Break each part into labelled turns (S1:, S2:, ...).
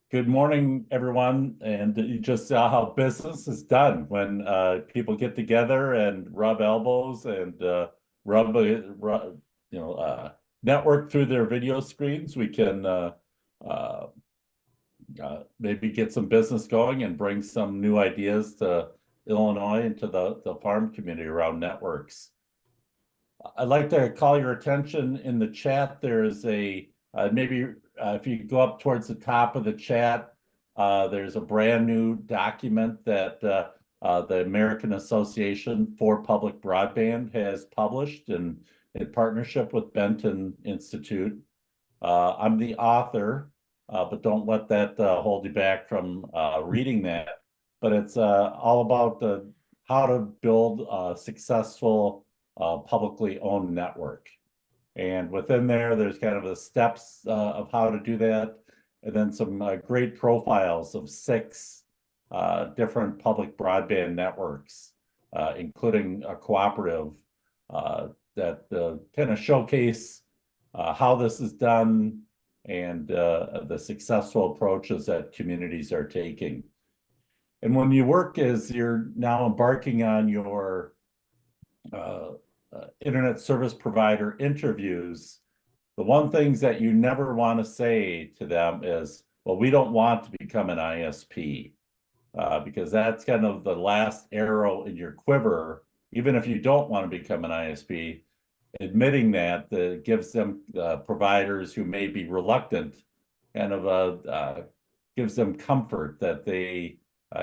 S1: Good morning, everyone. And you just saw how business is done when people get together and rub elbows and rub, network through their video screens. We can uh, maybe get some business going and bring some new ideas to Illinois and to the farm community around networks. I'd like to call your attention in the chat. There's a maybe if you go up towards the top of the chat, there's a brand new document that the American Association for Public Broadband has published in partnership with Benton Institute. I'm the author, but don't let that hold you back from reading that. But it's all about how to build a successful publicly owned network. And within there, there's kind of the steps of how to do that. And then some great profiles of 6 different public broadband networks, including a cooperative that kind of showcase how this is done and the successful approaches that communities are taking. And when you work as you're now embarking on your internet service provider interviews, the one things that you never want to say to them is, well, we don't want to become an ISP, because that's kind of the last arrow in your quiver. Even if you don't want to become an ISP, admitting that gives them providers who may be reluctant, kind of gives them comfort that they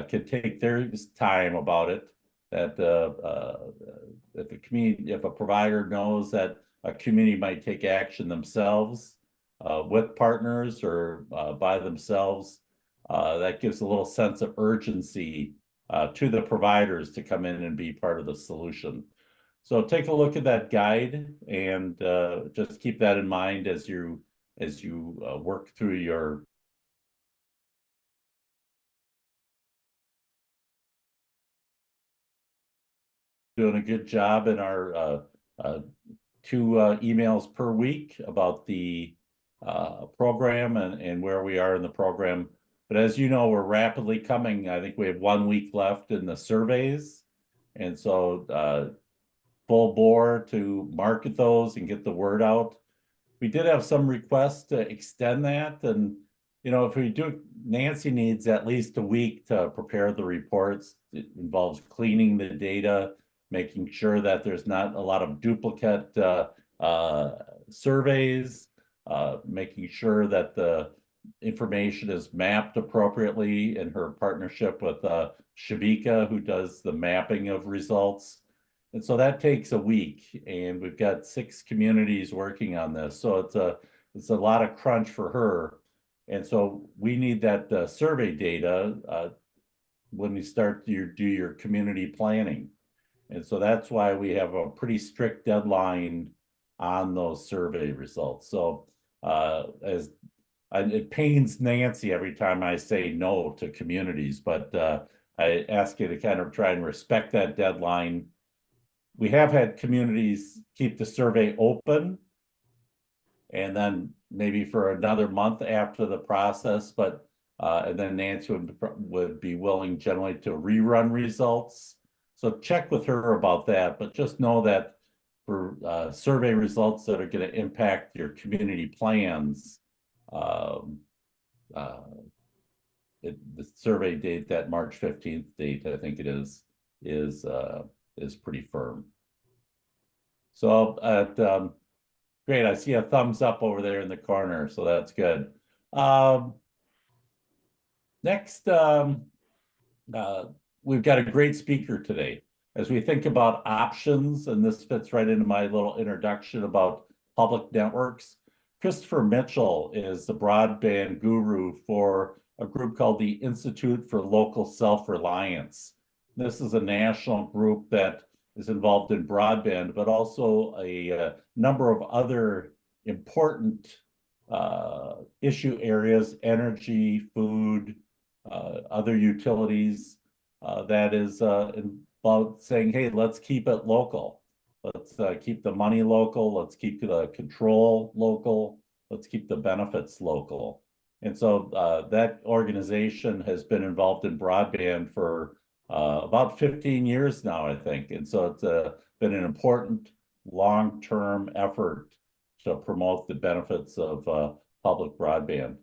S1: can take their time about it. That if a provider knows that a community might take action themselves with partners or by themselves, that gives a little sense of urgency to the providers to come in and be part of the solution. So take a look at that guide and just keep that in mind as you work through your doing a good job in our 2 emails per week about the program and where we are in the program. But as you know, we're rapidly coming. I think we have 1 week left in the surveys. And so full bore to market those and get the word out. We did have some requests to extend that. And, if we do, Nancy needs at least a week to prepare the reports. It involves cleaning the data, making sure that there's not a lot of duplicate surveys, making sure that the information is mapped appropriately in her partnership with Shabika, who does the mapping of results. And so that takes a week, and we've got 6 communities working on this. So it's a lot of crunch for her. And so we need that survey data when you start do your community planning. And so that's why we have a pretty strict deadline on those survey results. So it pains Nancy every time I say no to communities, but I ask you to kind of try and respect that deadline. We have had communities keep the survey open and then maybe for another month after the process, but and then Nancy would be willing generally to rerun results. So check with her about that, but just know that for survey results that are going to impact your community plans, the survey date, that March 15th date, I think it is pretty firm. So great, I see a thumbs up over there in the corner, so that's good. Next, we've got a great speaker today. As we think about options, and this fits right into my little introduction about public networks, Christopher Mitchell is the broadband guru for a group called the Institute for Local Self-Reliance. This is a national group that is involved in broadband, but also a number of other important issue areas, energy, food, other utilities, that is about saying, hey, let's keep it local. Let's keep the money local. Let's keep the control local. Let's keep the benefits local. And so that organization has been involved in broadband for about 15 years now, I think. And so it's been an important long-term effort to promote the benefits of public broadband.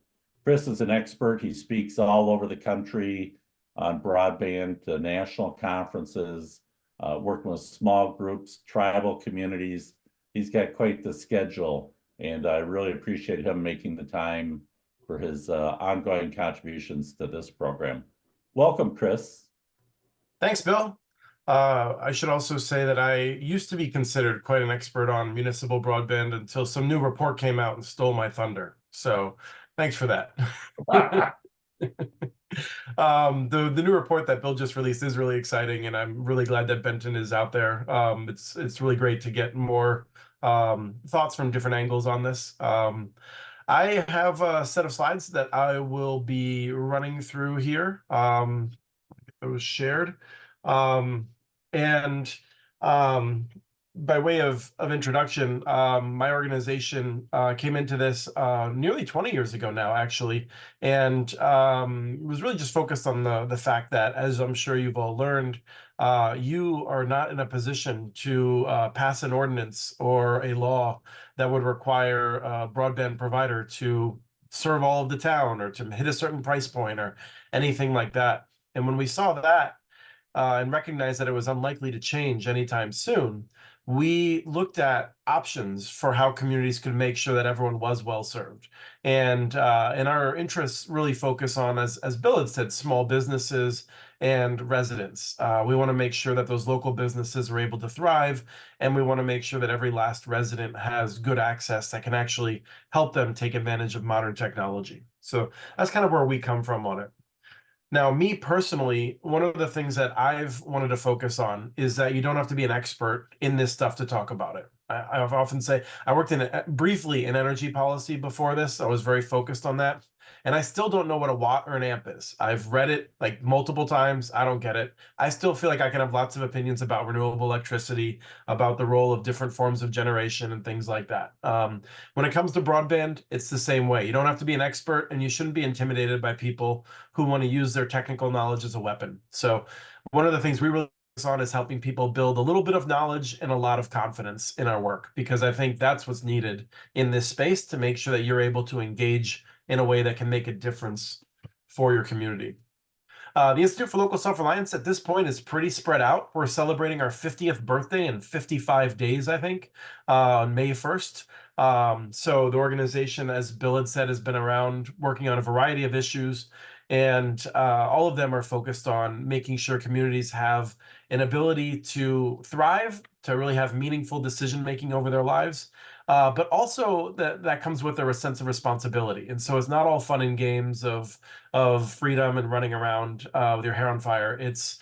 S1: Chris is an expert. He speaks all over the country on broadband to national conferences, working with small groups, tribal communities. He's got quite the schedule, and I really appreciate him making the time for his ongoing contributions to this program. Welcome, Chris.
S2: Thanks, Bill. I should also say that I used to be considered quite an expert on municipal broadband until some new report came out and stole my thunder. So thanks for that. The new report that Bill just released is really exciting, and I'm really glad that Benton is out there. It's really great to get more thoughts from different angles on this. I have a set of slides that I will be running through here. That was shared. And by way of introduction, my organization came into this nearly 20 years ago now, actually, and was really just focused on the fact that, as I'm sure you've all learned, you are not in a position to pass an ordinance or a law that would require a broadband provider to serve all of the town or to hit a certain price point or anything like that. And when we saw that and recognized that it was unlikely to change anytime soon, we looked at options for how communities could make sure that everyone was well served. And our interests really focus on, as Bill had said, small businesses and residents. We want to make sure that those local businesses are able to thrive, and we want to make sure that every last resident has good access that can actually help them take advantage of modern technology. So that's kind of where we come from on it. Now, me personally, one of the things that I've wanted to focus on is that you don't have to be an expert in this stuff to talk about it. I often say I worked briefly in energy policy before this. I was very focused on that. And I still don't know what a watt or an amp is. I've read it like multiple times. I don't get it. I still feel like I can have lots of opinions about renewable electricity, about the role of different forms of generation and things like that. When it comes to broadband, it's the same way. You don't have to be an expert, and you shouldn't be intimidated by people who want to use their technical knowledge as a weapon. So one of the things we really focus on is helping people build a little bit of knowledge and a lot of confidence in our work, because I think that's what's needed in this space to make sure that you're able to engage in a way that can make a difference for your community. The Institute for Local Self-Reliance at this point is pretty spread out. We're celebrating our 50th birthday in 55 days, I think, on May 1st. So the organization, as Bill had said, has been around working on a variety of issues, and all of them are focused on making sure communities have an ability to thrive, to really have meaningful decision-making over their lives, but also that comes with a sense of responsibility. And so it's not all fun and games of freedom and running around with your hair on fire. It's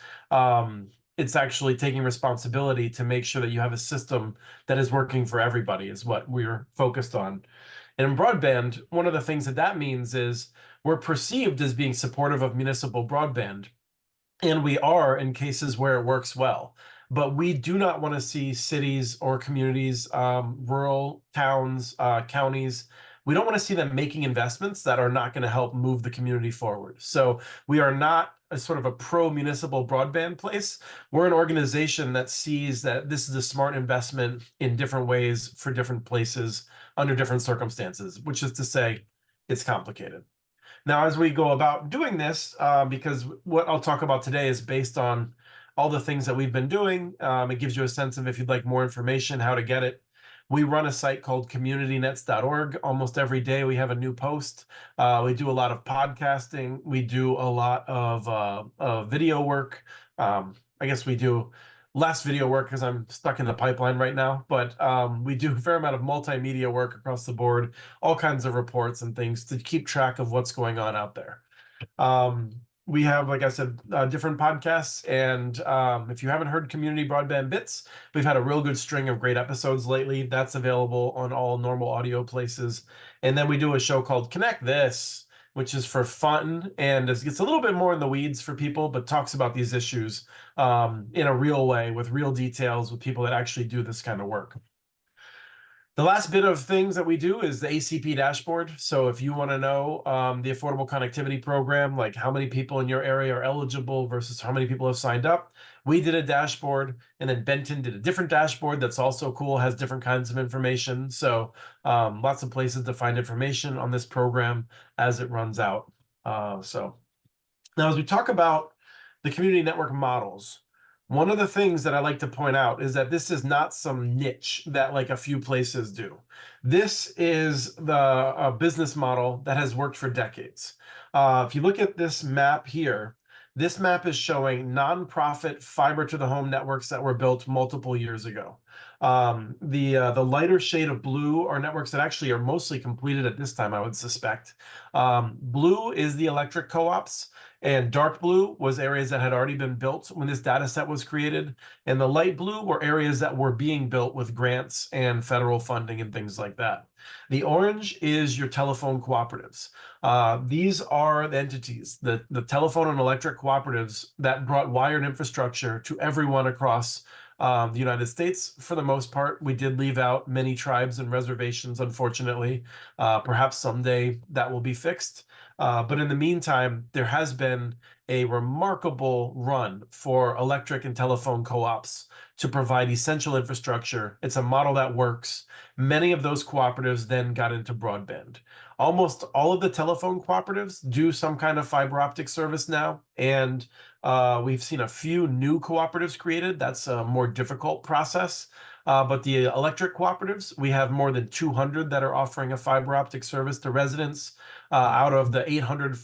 S2: actually taking responsibility to make sure that you have a system that is working for everybody is what we're focused on. And in broadband, one of the things that means is we're perceived as being supportive of municipal broadband, and we are in cases where it works well. But we do not want to see cities or communities, rural towns, counties, we don't want to see them making investments that are not going to help move the community forward. So we are not a sort of a pro-municipal broadband place. We're an organization that sees that this is a smart investment in different ways for different places under different circumstances, which is to say it's complicated. Now, as we go about doing this, because what I'll talk about today is based on all the things that we've been doing, it gives you a sense of, if you'd like more information, how to get it. We run a site called communitynets.org. Almost every day we have a new post. We do a lot of podcasting. We do a lot of video work. I guess we do less video work because I'm stuck in the pipeline right now, but we do a fair amount of multimedia work across the board, all kinds of reports and things to keep track of what's going on out there. We have, like I said, different podcasts, and if you haven't heard Community Broadband Bits, we've had a real good string of great episodes lately. That's available on all normal audio places. And then we do a show called Connect This, which is for fun, and it gets a little bit more in the weeds for people, but talks about these issues in a real way, with real details, with people that actually do this kind of work. The last bit of things that we do is the ACP dashboard. So if you want to know the Affordable Connectivity Program, like how many people in your area are eligible versus how many people have signed up, we did a dashboard, and then Benton did a different dashboard that's also cool, has different kinds of information. So lots of places to find information on this program as it runs out. So now as we talk about the community network models, one of the things that I like to point out is that this is not some niche that like a few places do. This is the business model that has worked for decades. If you look at this map here, this map is showing nonprofit fiber to the home networks that were built multiple years ago. The lighter shade of blue are networks that actually are mostly completed at this time, I would suspect. Blue is the electric co-ops. And dark blue was areas that had already been built when this data set was created. And the light blue were areas that were being built with grants and federal funding and things like that. The orange is your telephone cooperatives. These are the entities, the telephone and electric cooperatives that brought wired infrastructure to everyone across the United States. For the most part, we did leave out many tribes and reservations, unfortunately. Perhaps someday that will be fixed. But in the meantime, there has been a remarkable run for electric and telephone co-ops to provide essential infrastructure. It's a model that works. Many of those cooperatives then got into broadband. Almost all of the telephone cooperatives do some kind of fiber optic service now, and we've seen a few new cooperatives created. That's a more difficult process. But the electric cooperatives, we have more than 200 that are offering a fiber optic service to residents. Out of the 800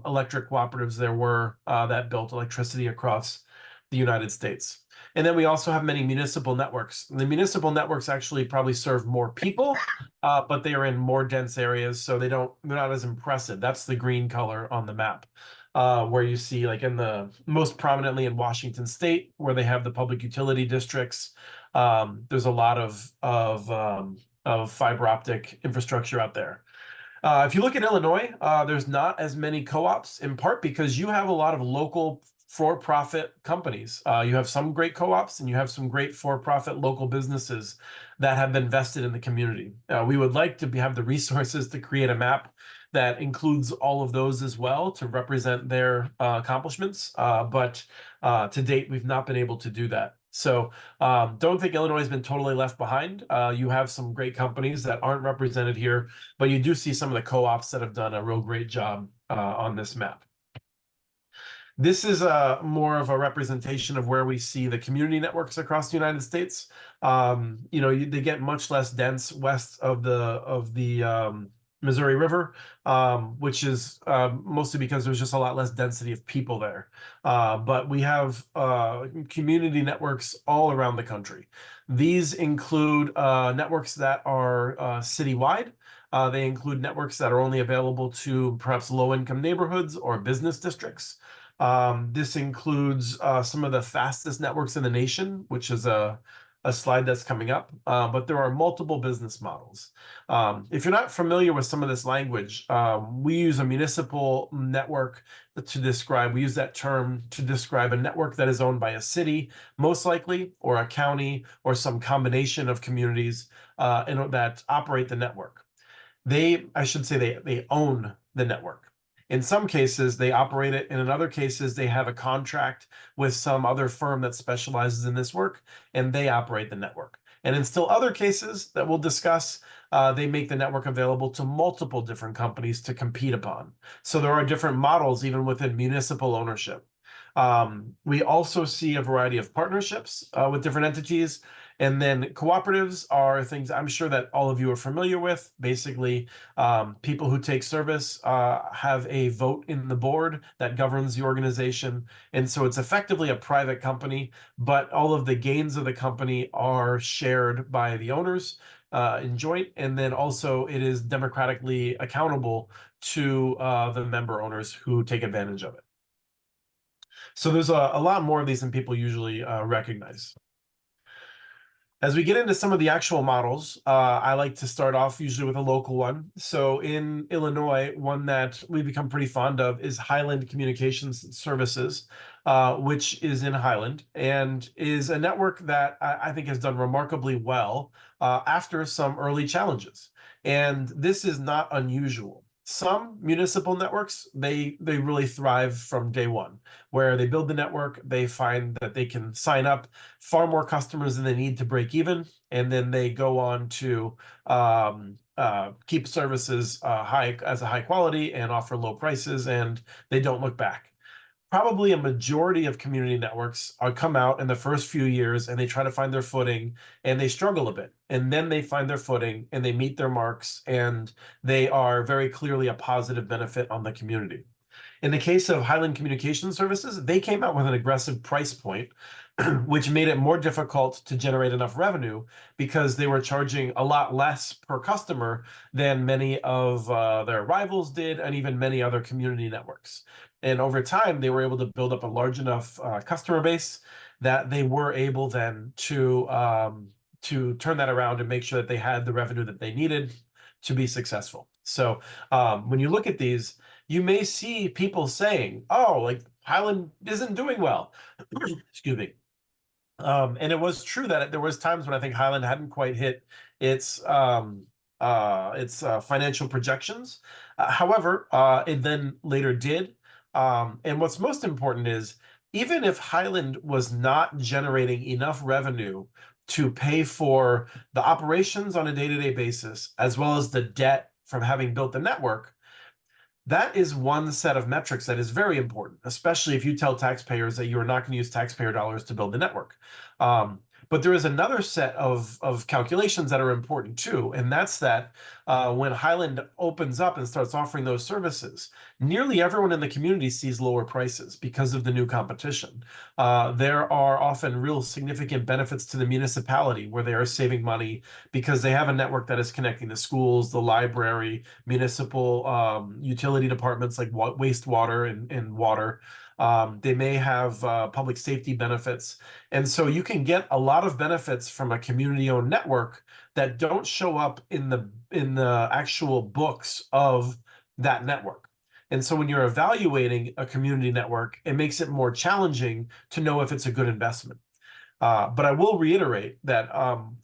S2: electric cooperatives there were that built electricity across the United States. And then we also have many municipal networks. The municipal networks actually probably serve more people, but they are in more dense areas, so they're not as impressive. That's the green color on the map. Where you see like in the most prominently in Washington State, where they have the public utility districts. There's a lot of fiber optic infrastructure out there. If you look at Illinois, there's not as many co-ops, in part because you have a lot of local for-profit companies. You have some great co-ops and you have some great for-profit local businesses that have been vested in the community. We would like to have the resources to create a map that includes all of those as well to represent their accomplishments. But to date, we've not been able to do that. So don't think Illinois has been totally left behind. You have some great companies that aren't represented here, but you do see some of the co-ops that have done a real great job on this map. This is more of a representation of where we see the community networks across the United States. They get much less dense west of the Missouri River, which is mostly because there's just a lot less density of people there. But we have community networks all around the country. These include networks that are citywide. They include networks that are only available to perhaps low-income neighborhoods or business districts. This includes some of the fastest networks in the nation, which is a slide that's coming up, but there are multiple business models. If you're not familiar with some of this language, we use a municipal network to describe, we use that term to describe a network that is owned by a city, most likely, or a county, or some combination of communities that operate the network. They own the network. In some cases, they operate it, and in other cases, they have a contract with some other firm that specializes in this work, and they operate the network. And in still other cases that we'll discuss, they make the network available to multiple different companies to compete upon. So there are different models even within municipal ownership. We also see a variety of partnerships with different entities. And then cooperatives are things I'm sure that all of you are familiar with. Basically, people who take service have a vote in the board that governs the organization. And so it's effectively a private company, but all of the gains of the company are shared by the owners in joint. And then also it is democratically accountable to the member owners who take advantage of it. So there's a lot more of these than people usually recognize. As we get into some of the actual models, I like to start off usually with a local one. So in Illinois, one that we've become pretty fond of is Highland Communications Services, which is in Highland and is a network that I think has done remarkably well after some early challenges. And this is not unusual. Some municipal networks, they really thrive from day one, where they build the network, they find that they can sign up far more customers than they need to break even, and then they go on to keep services high as a high quality and offer low prices, and they don't look back. Probably a majority of community networks come out in the first few years and they try to find their footing and they struggle a bit. And then they find their footing and they meet their marks and they are very clearly a positive benefit on the community. In the case of Highland Communication Services, they came out with an aggressive price point, which made it more difficult to generate enough revenue because they were charging a lot less per customer than many of their rivals did, and even many other community networks. And over time, they were able to build up a large enough customer base that they were able then to turn that around and make sure that they had the revenue that they needed to be successful. So when you look at these, you may see people saying, "Oh, like Highland isn't doing well." Excuse me. And it was true that there was times when I think Highland hadn't quite hit its financial projections. However, it then later did. And what's most important is even if Highland was not generating enough revenue to pay for the operations on a day-to-day basis, as well as the debt from having built the network, that is one set of metrics that is very important, especially if you tell taxpayers that you are not going to use taxpayer dollars to build the network. But there is another set of calculations that are important too, and that's that when Highland opens up and starts offering those services, nearly everyone in the community sees lower prices because of the new competition. There are often real significant benefits to the municipality where they are saving money because they have a network that is connecting the schools, the library, municipal utility departments like wastewater and water. They may have public safety benefits. And so you can get a lot of benefits from a community-owned network that don't show up in the actual books of that network. And so when you're evaluating a community network, it makes it more challenging to know if it's a good investment. But I will reiterate that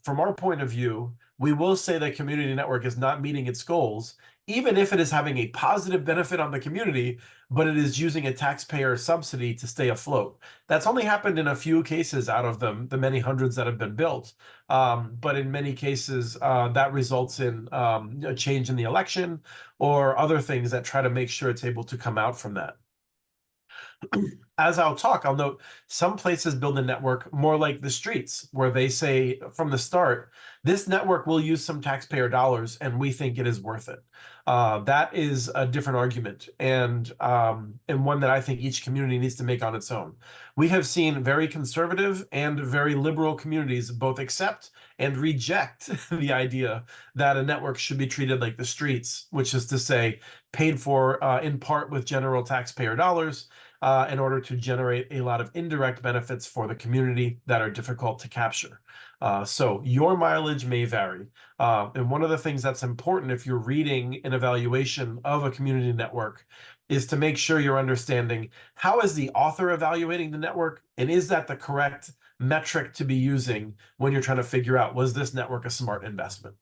S2: from our point of view, we will say that community network is not meeting its goals, even if it is having a positive benefit on the community, but it is using a taxpayer subsidy to stay afloat. That's only happened in a few cases out of the many hundreds that have been built. But in many cases, that results in a change in the election or other things that try to make sure it's able to come out from that. As I'll talk, I'll note some places build a network more like the streets, where they say from the start, this network will use some taxpayer dollars and we think it is worth it. That is a different argument and one that I think each community needs to make on its own. We have seen very conservative and very liberal communities both accept and reject the idea that a network should be treated like the streets, which is to say paid for in part with general taxpayer dollars, in order to generate a lot of indirect benefits for the community that are difficult to capture. So your mileage may vary. And one of the things that's important if you're reading an evaluation of a community network is to make sure you're understanding how is the author evaluating the network, and is that the correct metric to be using when you're trying to figure out, was this network a smart investment?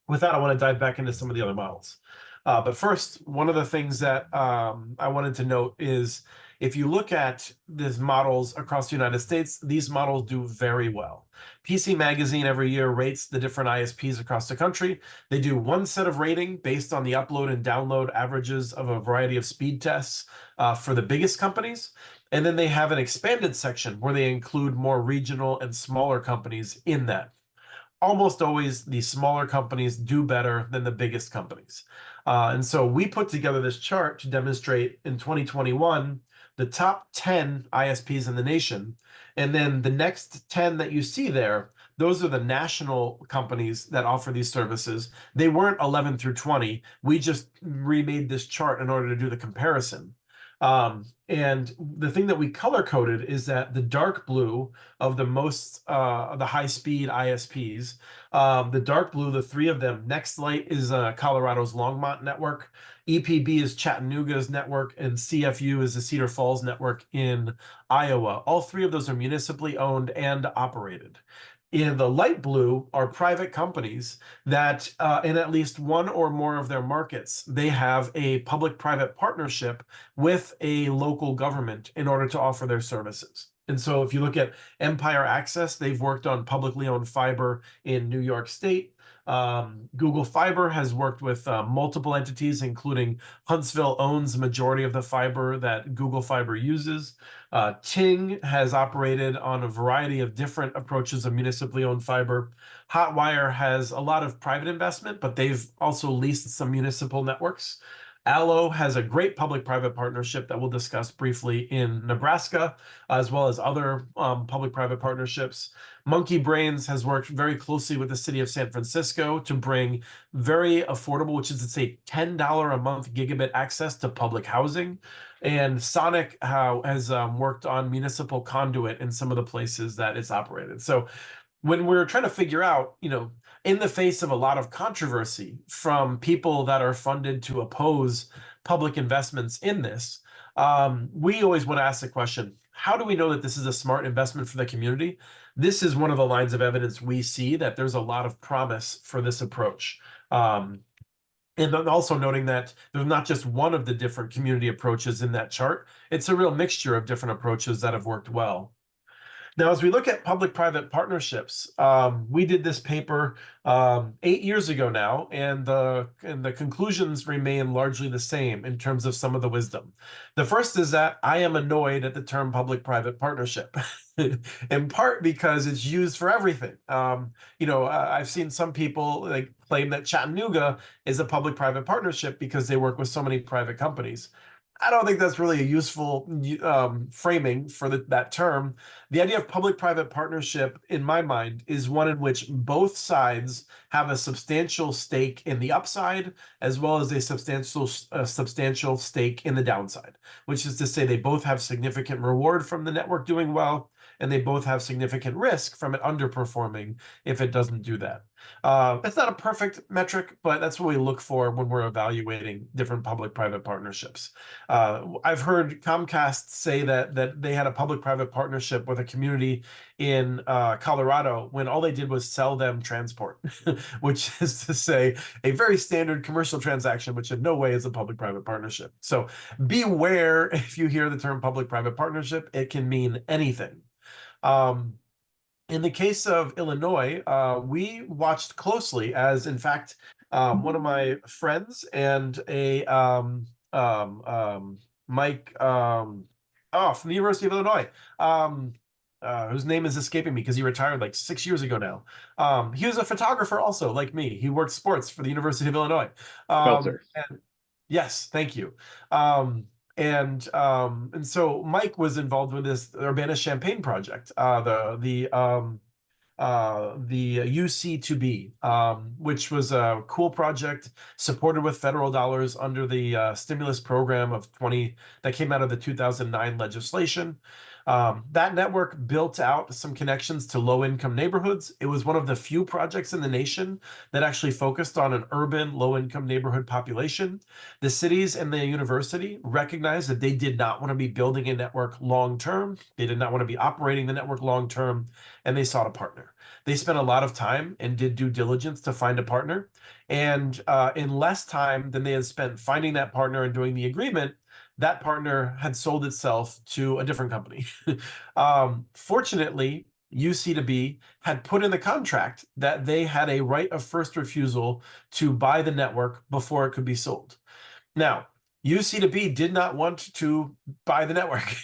S2: With that, I want to dive back into some of the other models. But first, one of the things that I wanted to note is if you look at these models across the United States, these models do very well. PC Magazine every year rates the different ISPs across the country. They do one set of rating based on the upload and download averages of a variety of speed tests for the biggest companies. And then they have an expanded section where they include more regional and smaller companies in that. Almost always the smaller companies do better than the biggest companies. And so we put together this chart to demonstrate in 2021 the top 10 ISPs in the nation. And then the next 10 that you see there, those are the national companies that offer these services. They weren't 11 through 20. We just remade this chart in order to do the comparison. And the thing that we color coded is that the dark blue of the high speed ISPs, the dark blue, the three of them, Next Light is Colorado's Longmont network, EPB is Chattanooga's network, and CFU is the Cedar Falls network in Iowa. All three of those are municipally owned and operated. In the light blue are private companies that in at least one or more of their markets, they have a public-private partnership with a local government in order to offer their services. And so if you look at Empire Access, they've worked on publicly owned fiber in New York State. Google Fiber has worked with multiple entities, including Huntsville owns the majority of the fiber that Google Fiber uses. Ting has operated on a variety of different approaches of municipally owned fiber. Hotwire has a lot of private investment, but they've also leased some municipal networks. Allo has a great public-private partnership that we'll discuss briefly in Nebraska, as well as other public-private partnerships. Monkey Brains has worked very closely with the city of San Francisco to bring very affordable, which is to say $10 a month gigabit access to public housing. And Sonic has worked on municipal conduit in some of the places that it's operated. So when we're trying to figure out, in the face of a lot of controversy from people that are funded to oppose public investments in this, we always want to ask the question, how do we know that this is a smart investment for the community? This is one of the lines of evidence we see that there's a lot of promise for this approach. And then also noting that there's not just one of the different community approaches in that chart. It's a real mixture of different approaches that have worked well. Now, as we look at public-private partnerships, we did this paper 8 years ago now, and the conclusions remain largely the same in terms of some of the wisdom. The first is that I am annoyed at the term public-private partnership, in part because it's used for everything. I've seen some people claim that Chattanooga is a public-private partnership because they work with so many private companies. I don't think that's really a useful framing for that term. The idea of public-private partnership, in my mind, is one in which both sides have a substantial stake in the upside, as well as a substantial stake in the downside, which is to say they both have significant reward from the network doing well, and they both have significant risk from it underperforming if it doesn't do that. It's not a perfect metric, but that's what we look for when we're evaluating different public-private partnerships. I've heard Comcast say that they had a public-private partnership with a community in Colorado when all they did was sell them transport, which is to say a very standard commercial transaction, which in no way is a public-private partnership. So beware if you hear the term public-private partnership, it can mean anything. In the case of Illinois, we watched closely as, in fact, one of my friends and Mike, from the University of Illinois, whose name is escaping me because he retired like 6 years ago now. He was a photographer also, like me. He worked sports for the University of Illinois. Yes, thank you. And so Mike was involved with this Urbana-Champaign project, the UC2B, which was a cool project supported with federal dollars under the stimulus program that came out of the 2009 legislation. That network built out some connections to low-income neighborhoods. It was one of the few projects in the nation that actually focused on an urban low-income neighborhood population. The cities and the university recognized that they did not want to be building a network long-term. They did not want to be operating the network long-term, and they sought a partner. They spent a lot of time and did due diligence to find a partner. And in less time than they had spent finding that partner and doing the agreement, that partner had sold itself to a different company. Fortunately, UC2B had put in the contract that they had a right of first refusal to buy the network before it could be sold. Now, UC2B did not want to buy the network.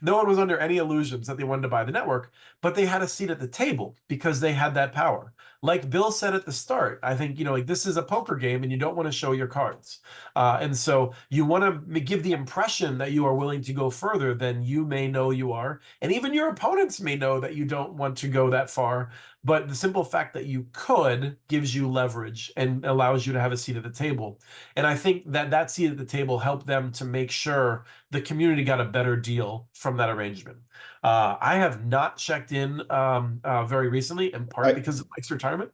S2: No one was under any illusions that they wanted to buy the network, but they had a seat at the table because they had that power. Like Bill said at the start, I think, this is a poker game and you don't want to show your cards. And so you want to give the impression that you are willing to go further than you may know you are. And even your opponents may know that you don't want to go that far. but the simple fact that you could gives you leverage and allows you to have a seat at the table. And I think that that seat at the table helped them to make sure the community got a better deal from that arrangement. I have not checked in very recently, in part
S3: I,
S2: because of Mike's retirement.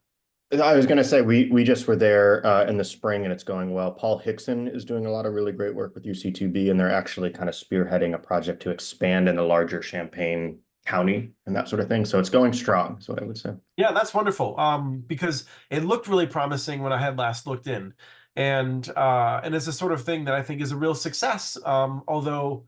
S3: I was going to say we just were there in the spring and it's going well. Paul Hickson is doing a lot of really great work with UC2B, and they're actually kind of spearheading a project to expand in the larger Champaign County and that sort of thing. So it's going strong, is what I would say.
S2: Yeah, that's wonderful. Because it looked really promising when I had last looked in, and it's the sort of thing that I think is a real success. Although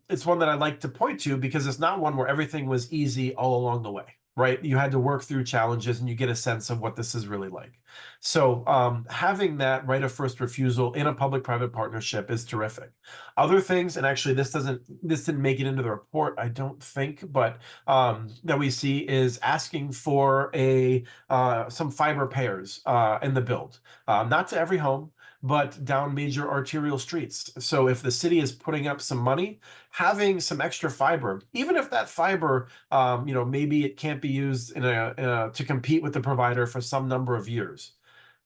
S2: it's one that I like to point to because it's not one where everything was easy all along the way, right? You had to work through challenges, and you get a sense of what this is really like. So having that right of first refusal in a public-private partnership is terrific. Other things, and actually this didn't make it into the report, I don't think, but that we see is asking for some fiber pairs in the build, not to every home, but down major arterial streets. So if the city is putting up some money, having some extra fiber, even if that fiber, maybe it can't be used to compete with the provider for some number of years.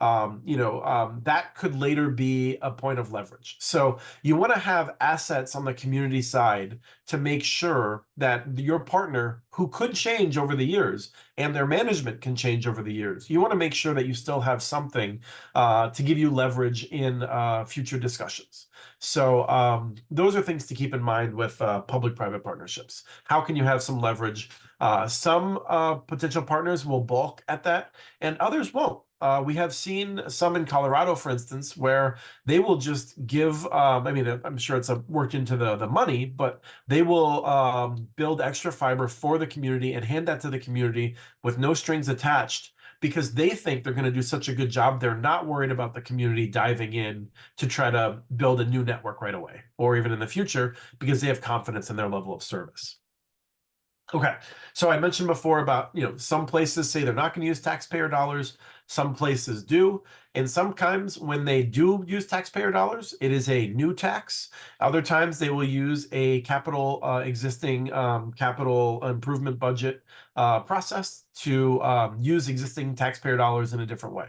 S2: That could later be a point of leverage. So you want to have assets on the community side to make sure that your partner, who could change over the years, and their management can change over the years, you want to make sure that you still have something to give you leverage in future discussions. So those are things to keep in mind with public-private partnerships. How can you have some leverage? Some potential partners will balk at that, and others won't. We have seen some in Colorado, for instance, where they will just give, I'm sure it's worked into the money, but they will build extra fiber for the community and hand that to the community with no strings attached, because they think they're going to do such a good job. They're not worried about the community diving in to try to build a new network right away, or even in the future, because they have confidence in their level of service. Okay, so I mentioned before about, some places say they're not going to use taxpayer dollars. Some places do. And sometimes when they do use taxpayer dollars, it is a new tax. Other times they will use a existing capital improvement budget process to use existing taxpayer dollars in a different way.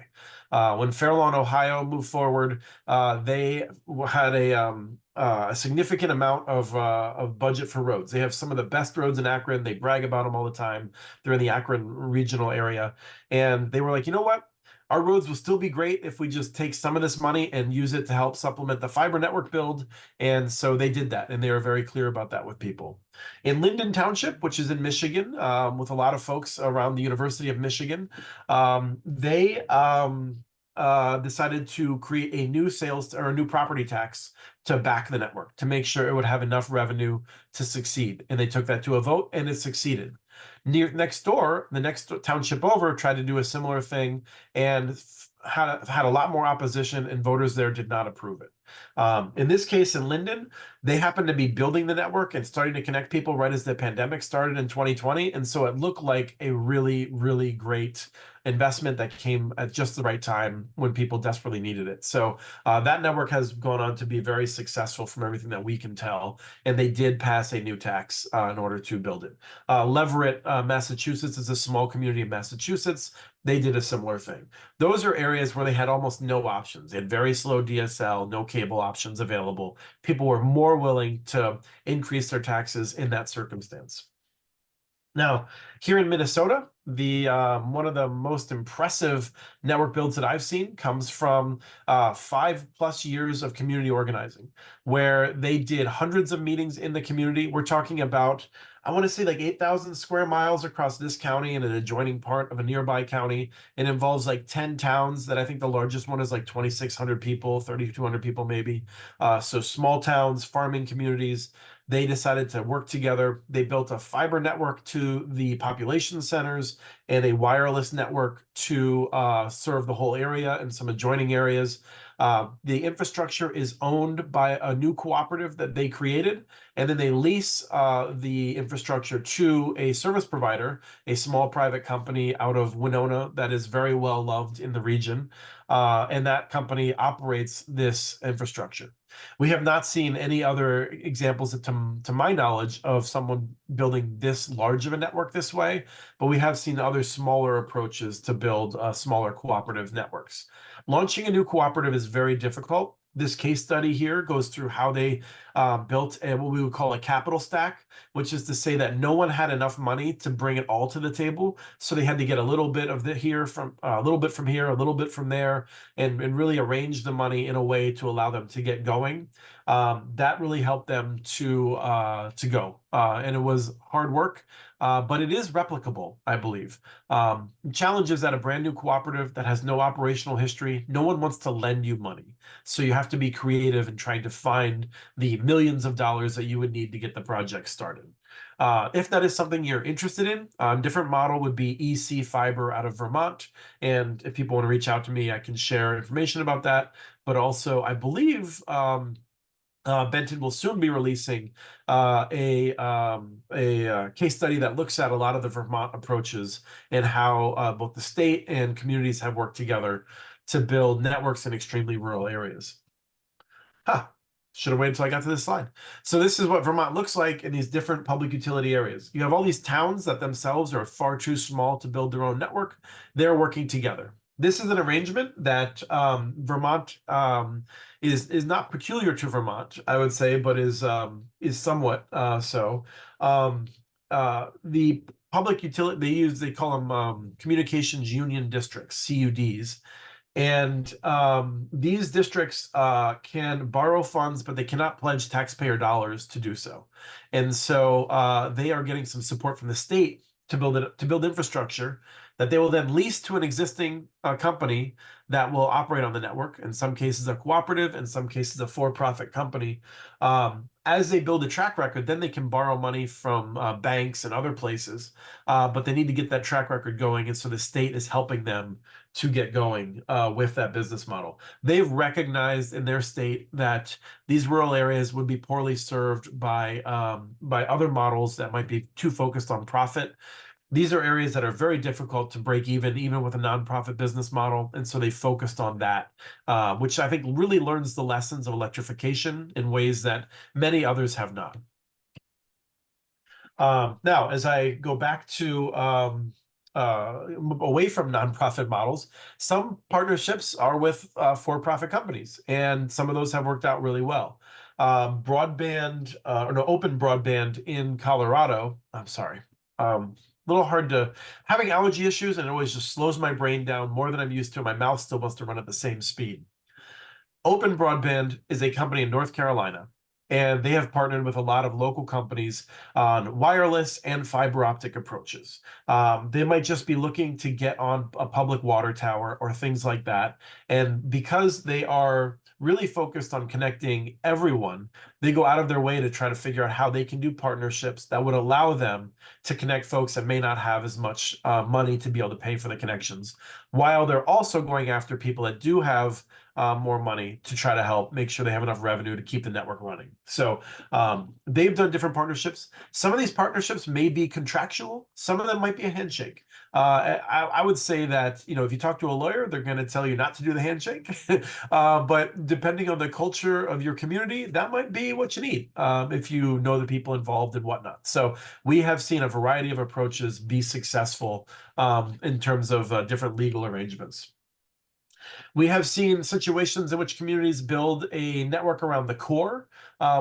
S2: When Fair Lawn, Ohio moved forward, they had a significant amount of budget for roads. They have some of the best roads in Akron. They brag about them all the time. They're in the Akron regional area. And they were like, you know what? Our roads will still be great if we just take some of this money and use it to help supplement the fiber network build. And so they did that, and they were very clear about that with people. In Linden Township, which is in Michigan, with a lot of folks around the University of Michigan, they decided to create a new sales or a new property tax to back the network, to make sure it would have enough revenue to succeed. And they took that to a vote, and it succeeded. Next door, the next township over tried to do a similar thing and had a lot more opposition, and voters there did not approve it. In this case, in Linden, they happened to be building the network and starting to connect people right as the pandemic started in 2020. And so it looked like a really, really great investment that came at just the right time when people desperately needed it. So that network has gone on to be very successful from everything that we can tell. And they did pass a new tax in order to build it. Leverett, Massachusetts is a small community in Massachusetts. They did a similar thing. Those are areas where they had almost no options. They had very slow DSL, no cable options available. People were more willing to increase their taxes in that circumstance. Now, here in Minnesota, the one of the most impressive network builds that I've seen comes from 5+ years of community organizing, where they did hundreds of meetings in the community. We're talking about, I want to say, like 8,000 square miles across this county and an adjoining part of a nearby county. It involves like 10 towns that I think the largest one is like 2,600 people, 3,200 people maybe. So small towns, farming communities. They decided to work together. They built a fiber network to the population centers and a wireless network to serve the whole area and some adjoining areas. The infrastructure is owned by a new cooperative that they created, and then they lease the infrastructure to a service provider, a small private company out of Winona that is very well loved in the region. And that company operates this infrastructure. We have not seen any other examples, to my knowledge, of someone building this large of a network this way, but we have seen other smaller approaches to build smaller cooperative networks. Launching a new cooperative is very difficult. This case study here goes through how they built what we would call a capital stack, which is to say that no one had enough money to bring it all to the table. So they had to get a little bit of here from a little bit from here, a little bit from there, and really arrange the money in a way to allow them to get going. That really helped them to go. And it was hard work, but it is replicable, I believe. Challenge is that a brand new cooperative that has no operational history, no one wants to lend you money. So you have to be creative in trying to find the millions of dollars that you would need to get the project started. If that is something you're interested in, different model would be EC Fiber out of Vermont. And if people want to reach out to me, I can share information about that. But also, I believe Benton will soon be releasing a case study that looks at a lot of the Vermont approaches and how both the state and communities have worked together to build networks in extremely rural areas. Should have waited until I got to this slide. So this is what Vermont looks like in these different public utility areas. You have all these towns that themselves are far too small to build their own network. They're working together. This is an arrangement that Vermont is not peculiar to Vermont, I would say, but is somewhat so. The public utility they call them communications union districts, CUDs. And these districts can borrow funds, but they cannot pledge taxpayer dollars to do so. And so they are getting some support from the state to build infrastructure that they will then lease to an existing company that will operate on the network. In some cases, a cooperative, in some cases, a for-profit company. As they build a track record, then they can borrow money from banks and other places, but they need to get that track record going. And so the state is helping them to get going with that business model. They've recognized in their state that these rural areas would be poorly served by other models that might be too focused on profit. These are areas that are very difficult to break even with a nonprofit business model. And so they focused on that, which I think really learns the lessons of electrification in ways that many others have not. Now, as I go back to away from nonprofit models, some partnerships are with for-profit companies, and some of those have worked out really well. Broadband, or no, Open Broadband in Colorado, I'm sorry, little hard to, having allergy issues, and it always just slows my brain down more than I'm used to. My mouth still wants to run at the same speed. Open Broadband is a company in North Carolina, and they have partnered with a lot of local companies on wireless and fiber optic approaches. They might just be looking to get on a public water tower or things like that. And because they are really focused on connecting everyone, they go out of their way to try to figure out how they can do partnerships that would allow them to connect folks that may not have as much money to be able to pay for the connections, while they're also going after people that do have more money to try to help make sure they have enough revenue to keep the network running. So they've done different partnerships. Some of these partnerships may be contractual. Some of them might be a handshake. I would say that, if you talk to a lawyer, they're going to tell you not to do the handshake. But depending on the culture of your community, that might be what you need if you know the people involved and whatnot. So we have seen a variety of approaches be successful in terms of different legal arrangements. We have seen situations in which communities build a network around the core,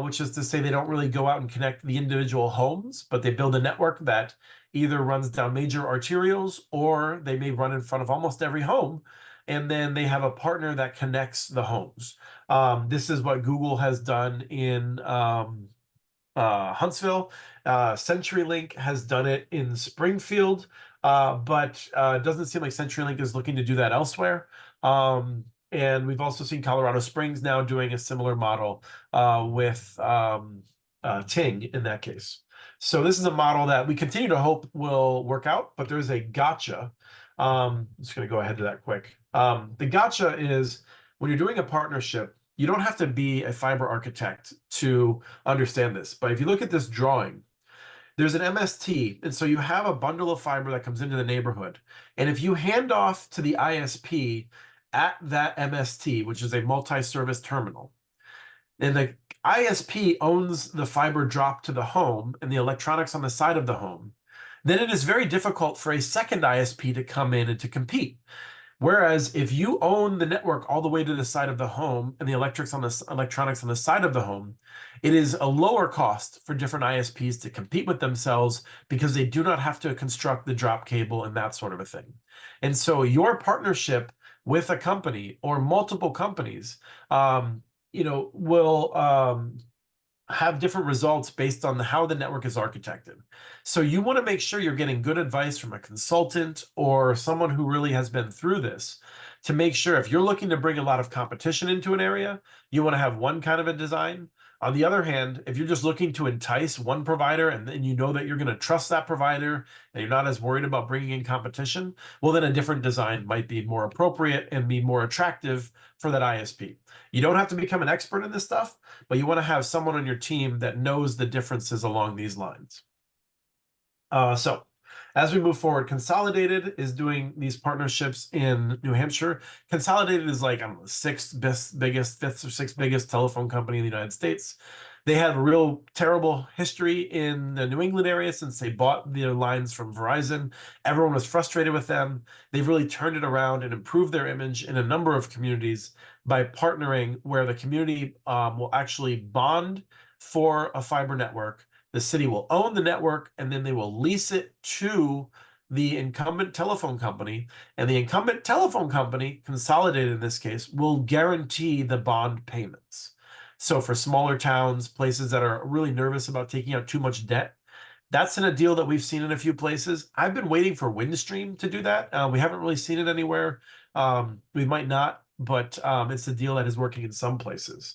S2: which is to say they don't really go out and connect the individual homes, but they build a network that either runs down major arterials or they may run in front of almost every home. And then they have a partner that connects the homes. This is what Google has done in Huntsville. CenturyLink has done it in Springfield, but it doesn't seem like CenturyLink is looking to do that elsewhere. And we've also seen Colorado Springs now doing a similar model with Ting in that case. So this is a model that we continue to hope will work out, but there's a gotcha. I'm just going to go ahead to that quick. The gotcha is when you're doing a partnership, you don't have to be a fiber architect to understand this. But if you look at this drawing, there's an MST, and so you have a bundle of fiber that comes into the neighborhood. And if you hand off to the ISP at that MST, which is a multi-service terminal, and the ISP owns the fiber drop to the home and the electronics on the side of the home, then it is very difficult for a second ISP to come in and to compete. Whereas if you own the network all the way to the side of the home and the electronics on the side of the home, it is a lower cost for different ISPs to compete with themselves because they do not have to construct the drop cable and that sort of a thing. And so your partnership with a company or multiple companies, will have different results based on how the network is architected. So you want to make sure you're getting good advice from a consultant or someone who really has been through this to make sure if you're looking to bring a lot of competition into an area, you want to have one kind of a design. On the other hand, if you're just looking to entice one provider and then you know that you're going to trust that provider and you're not as worried about bringing in competition, well, then a different design might be more appropriate and be more attractive for that ISP. You don't have to become an expert in this stuff, but you want to have someone on your team that knows the differences along these lines. So as we move forward, Consolidated is doing these partnerships in New Hampshire. Consolidated is like, I don't know, fifth or sixth biggest telephone company in the United States. They had a real terrible history in the New England area since they bought their lines from Verizon. Everyone was frustrated with them. They've really turned it around and improved their image in a number of communities by partnering where the community will actually bond for a fiber network. The city will own the network, and then they will lease it to the incumbent telephone company. And the incumbent telephone company, Consolidated in this case, will guarantee the bond payments. So for smaller towns, places that are really nervous about taking out too much debt, that's in a deal that we've seen in a few places. I've been waiting for Windstream to do that. We haven't really seen it anywhere. We might not, but it's a deal that is working in some places.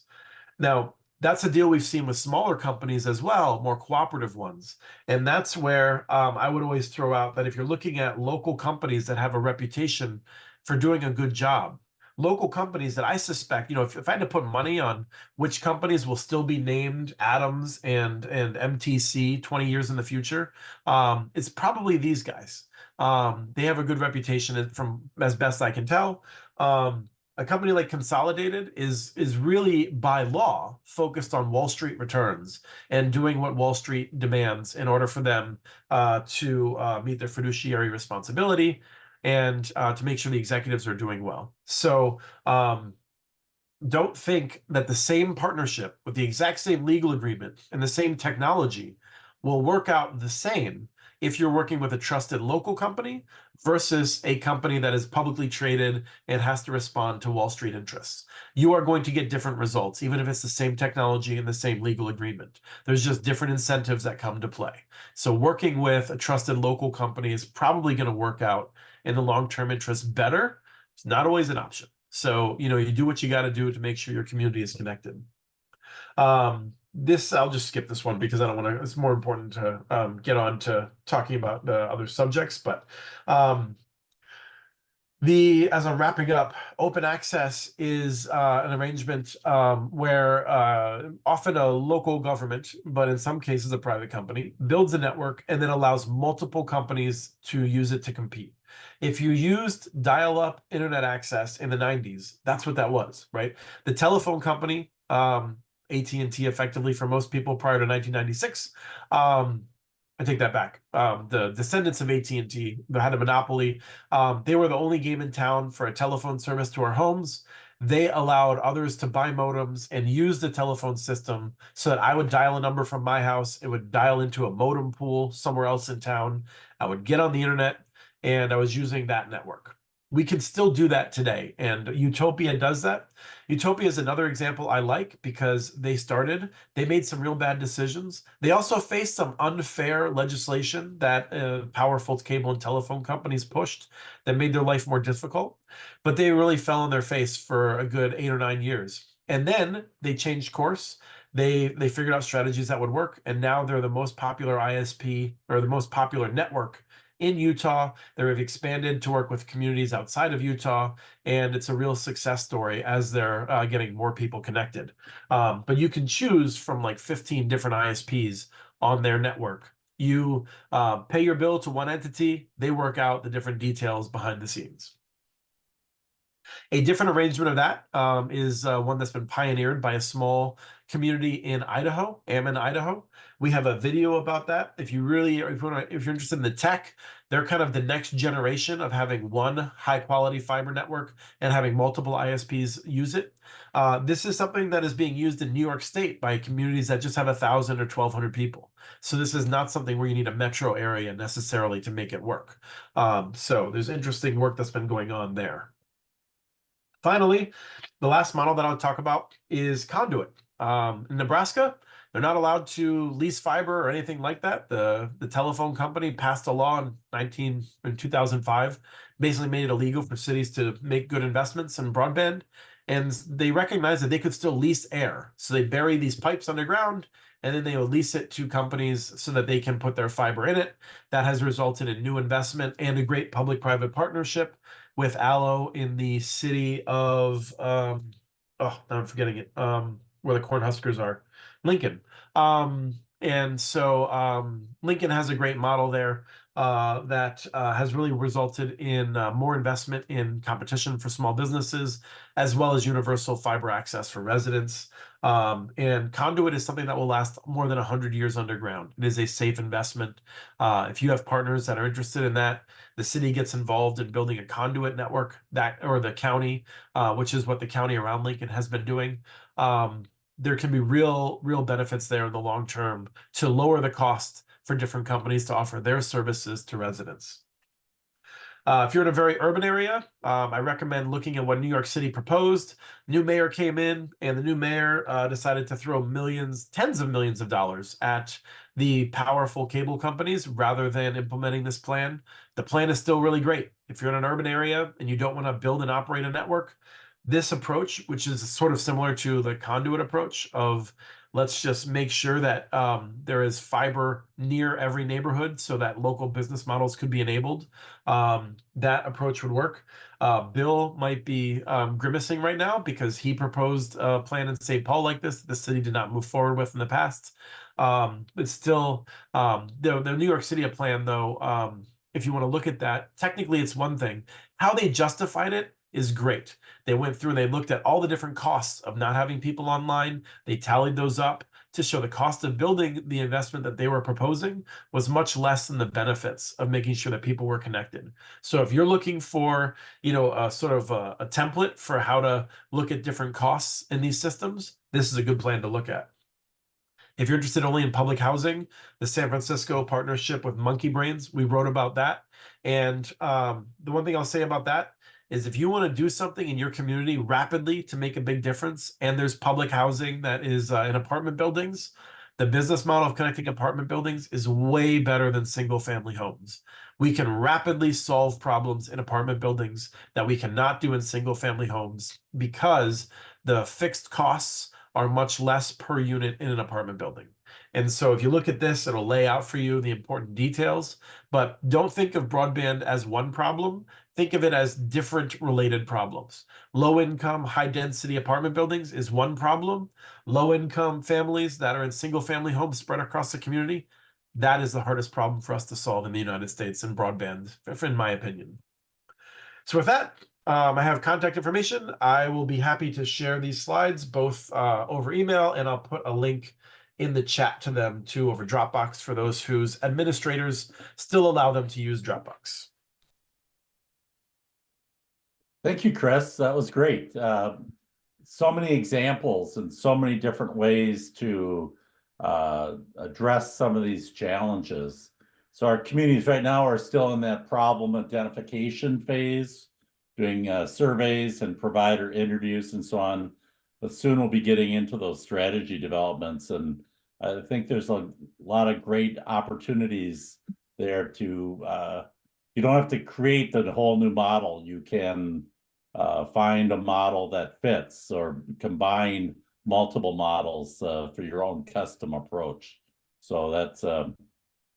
S2: Now, that's a deal we've seen with smaller companies as well, more cooperative ones. And that's where I would always throw out that if you're looking at local companies that have a reputation for doing a good job, local companies that I suspect, if I had to put money on which companies will still be named Adams and MTC 20 years in the future, it's probably these guys. They have a good reputation from as best I can tell. A company like Consolidated is really by law focused on Wall Street returns and doing what Wall Street demands in order for them to meet their fiduciary responsibility and to make sure the executives are doing well. So don't think that the same partnership with the exact same legal agreement and the same technology will work out the same if you're working with a trusted local company versus a company that is publicly traded and has to respond to Wall Street interests. You are going to get different results, even if it's the same technology and the same legal agreement. There's just different incentives that come to play. So working with a trusted local company is probably going to work out in the long-term interest better. It's not always an option. So, you do what you got to do to make sure your community is connected. I'll just skip this one because I don't want to, it's more important to get on to talking about the other subjects. But as I'm wrapping up, open access is an arrangement where often a local government, but in some cases a private company, builds a network and then allows multiple companies to use it to compete. If you used dial-up internet access in the 90s, that's what that was, right? The telephone company, AT&T effectively for most people prior to 1996. I take that back. The descendants of AT&T that had a monopoly, they were the only game in town for a telephone service to our homes. They allowed others to buy modems and use the telephone system so that I would dial a number from my house. It would dial into a modem pool somewhere else in town. I would get on the internet and I was using that network. We can still do that today, and Utopia does that. Utopia is another example I like because they made some real bad decisions. They also faced some unfair legislation that powerful cable and telephone companies pushed that made their life more difficult, but they really fell on their face for a good 8 or 9 years. And then they changed course. They figured out strategies that would work, and now they're the most popular ISP or the most popular network in Utah. They've expanded to work with communities outside of Utah, and it's a real success story as they're getting more people connected. But you can choose from like 15 different ISPs on their network. You pay your bill to one entity, they work out the different details behind the scenes. A different arrangement of that is one that's been pioneered by a small community in Idaho, Ammon, Idaho. We have a video about that. If you really, if you're interested in the tech, they're kind of the next generation of having one high quality fiber network and having multiple ISPs use it. This is something that is being used in New York State by communities that just have 1,000 or 1,200 people. So this is not something where you need a metro area necessarily to make it work. So there's interesting work that's been going on there. Finally, the last model that I'll talk about is conduit. In Nebraska, they're not allowed to lease fiber or anything like that. The telephone company passed a law in 2005, basically made it illegal for cities to make good investments in broadband. And they recognized that they could still lease air. So they bury these pipes underground and then they will lease it to companies so that they can put their fiber in it. That has resulted in new investment and a great public-private partnership with Allo in the city of oh, now I'm forgetting it. Where the Cornhuskers are, Lincoln. And so Lincoln has a great model there that has really resulted in more investment in competition for small businesses, as well as universal fiber access for residents. And conduit is something that will last more than 100 years underground. It is a safe investment. If you have partners that are interested in that, the city gets involved in building a conduit network or the county, which is what the county around Lincoln has been doing. There can be real benefits there in the long term to lower the cost for different companies to offer their services to residents. If you're in a very urban area, I recommend looking at what New York City proposed. New mayor came in, and the new mayor decided to throw millions, tens of millions of dollars at the powerful cable companies rather than implementing this plan. The plan is still really great. If you're in an urban area and you don't want to build and operate a network, this approach, which is sort of similar to the conduit approach of let's just make sure that there is fiber near every neighborhood so that local business models could be enabled. That approach would work. Bill might be grimacing right now because he proposed a plan in St. Paul like this. The city did not move forward with in the past. But still, the New York City plan, though, if you want to look at that, technically it's one thing. How they justified it is great. They went through and they looked at all the different costs of not having people online. They tallied those up to show the cost of building the investment that they were proposing was much less than the benefits of making sure that people were connected. So if you're looking for, a sort of a template for how to look at different costs in these systems, this is a good plan to look at. If you're interested only in public housing, the San Francisco partnership with Monkey Brains, we wrote about that. And the one thing I'll say about that is if you want to do something in your community rapidly to make a big difference, and there's public housing that is in apartment buildings, the business model of connecting apartment buildings is way better than single family homes. We can rapidly solve problems in apartment buildings that we cannot do in single family homes because the fixed costs are much less per unit in an apartment building. And so if you look at this, it'll lay out for you the important details, but don't think of broadband as one problem. Think of it as different related problems. Low income, high density apartment buildings is one problem. Low income families that are in single family homes spread across the community, that is the hardest problem for us to solve in the United States in broadband, in my opinion. So with that, I have contact information. I will be happy to share these slides both over email, and I'll put a link in the chat to them too over Dropbox for those whose administrators still allow them to use Dropbox.
S1: Thank you, Chris. That was great. So many examples and so many different ways to address some of these challenges. So our communities right now are still in that problem identification phase, doing surveys and provider interviews and so on. But soon we'll be getting into those strategy developments. And I think there's a lot of great opportunities there to, you don't have to create the whole new model. You can find a model that fits or combine multiple models for your own custom approach. So that's, I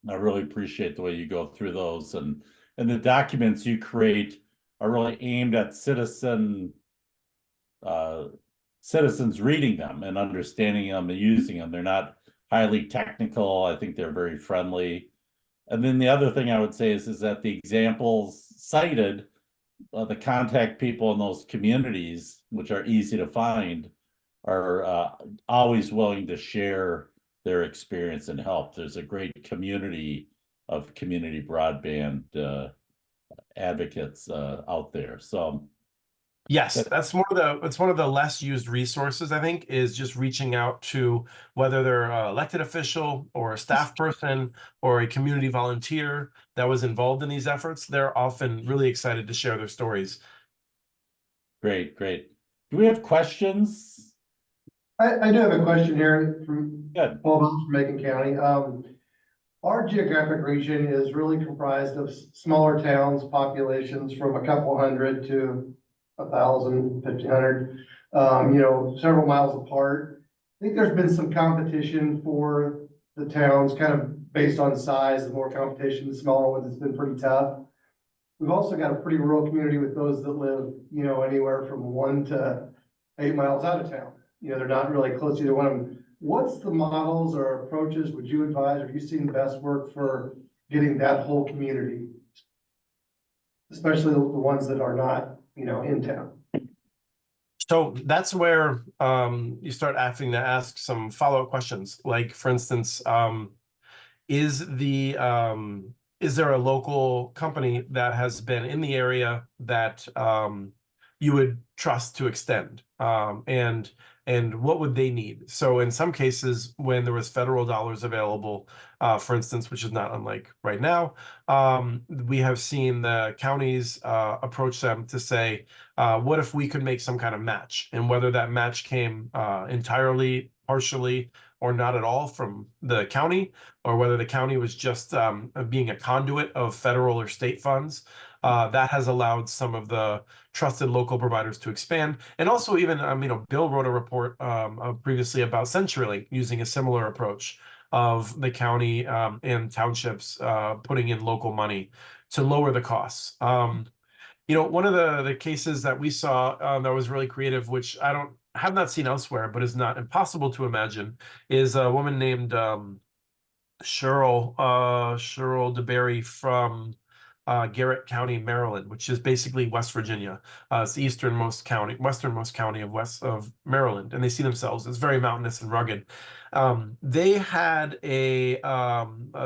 S1: really appreciate the way you go through those, and the documents you create are really aimed at citizens reading them and understanding them and using them. They're not highly technical. I think they're very friendly. And then the other thing I would say is that the examples cited the contact people in those communities, which are easy to find, are always willing to share their experience and help. There's a great community of community broadband advocates out there. So
S2: Yes, that's one of the less used resources, I think, is just reaching out to whether they're an elected official or a staff person or a community volunteer that was involved in these efforts. They're often really excited to share their stories.
S1: great, great. Do we have questions?
S4: I do have a question here from
S1: Good.
S4: Paul Bowles from Macon County. Our geographic region is really comprised of smaller towns, populations from a couple hundred to 1,000, 1,500, several miles apart. I think there's been some competition for the towns, kind of based on size. The more competition, the smaller ones, it's been pretty tough. We've also got a pretty rural community with those that live, anywhere from 1 to 8 miles out of town. They're not really close to either one of them. What's the models or approaches would you advise, or have you seen the best work for getting that whole community? Especially the ones that are not, in town.
S2: So that's where you start having to ask some follow-up questions. Like, for instance, is there a local company that has been in the area that you would trust to extend? And what would they need? So in some cases, when there was federal dollars available, for instance, which is not unlike right now, we have seen the counties approach them to say, what if we could make some kind of match? And whether that match came entirely, partially, or not at all from the county, or whether the county was just being a conduit of federal or state funds, that has allowed some of the trusted local providers to expand. And also even, Bill wrote a report previously about CenturyLink using a similar approach of the county and townships putting in local money to lower the costs. One of the cases that we saw that was really creative, which have not seen elsewhere, but is not impossible to imagine, is a woman named Cheryl DeBerry from Garrett County, Maryland, which is basically West Virginia. It's the westernmost county of Maryland, and they see themselves as very mountainous and rugged. They had a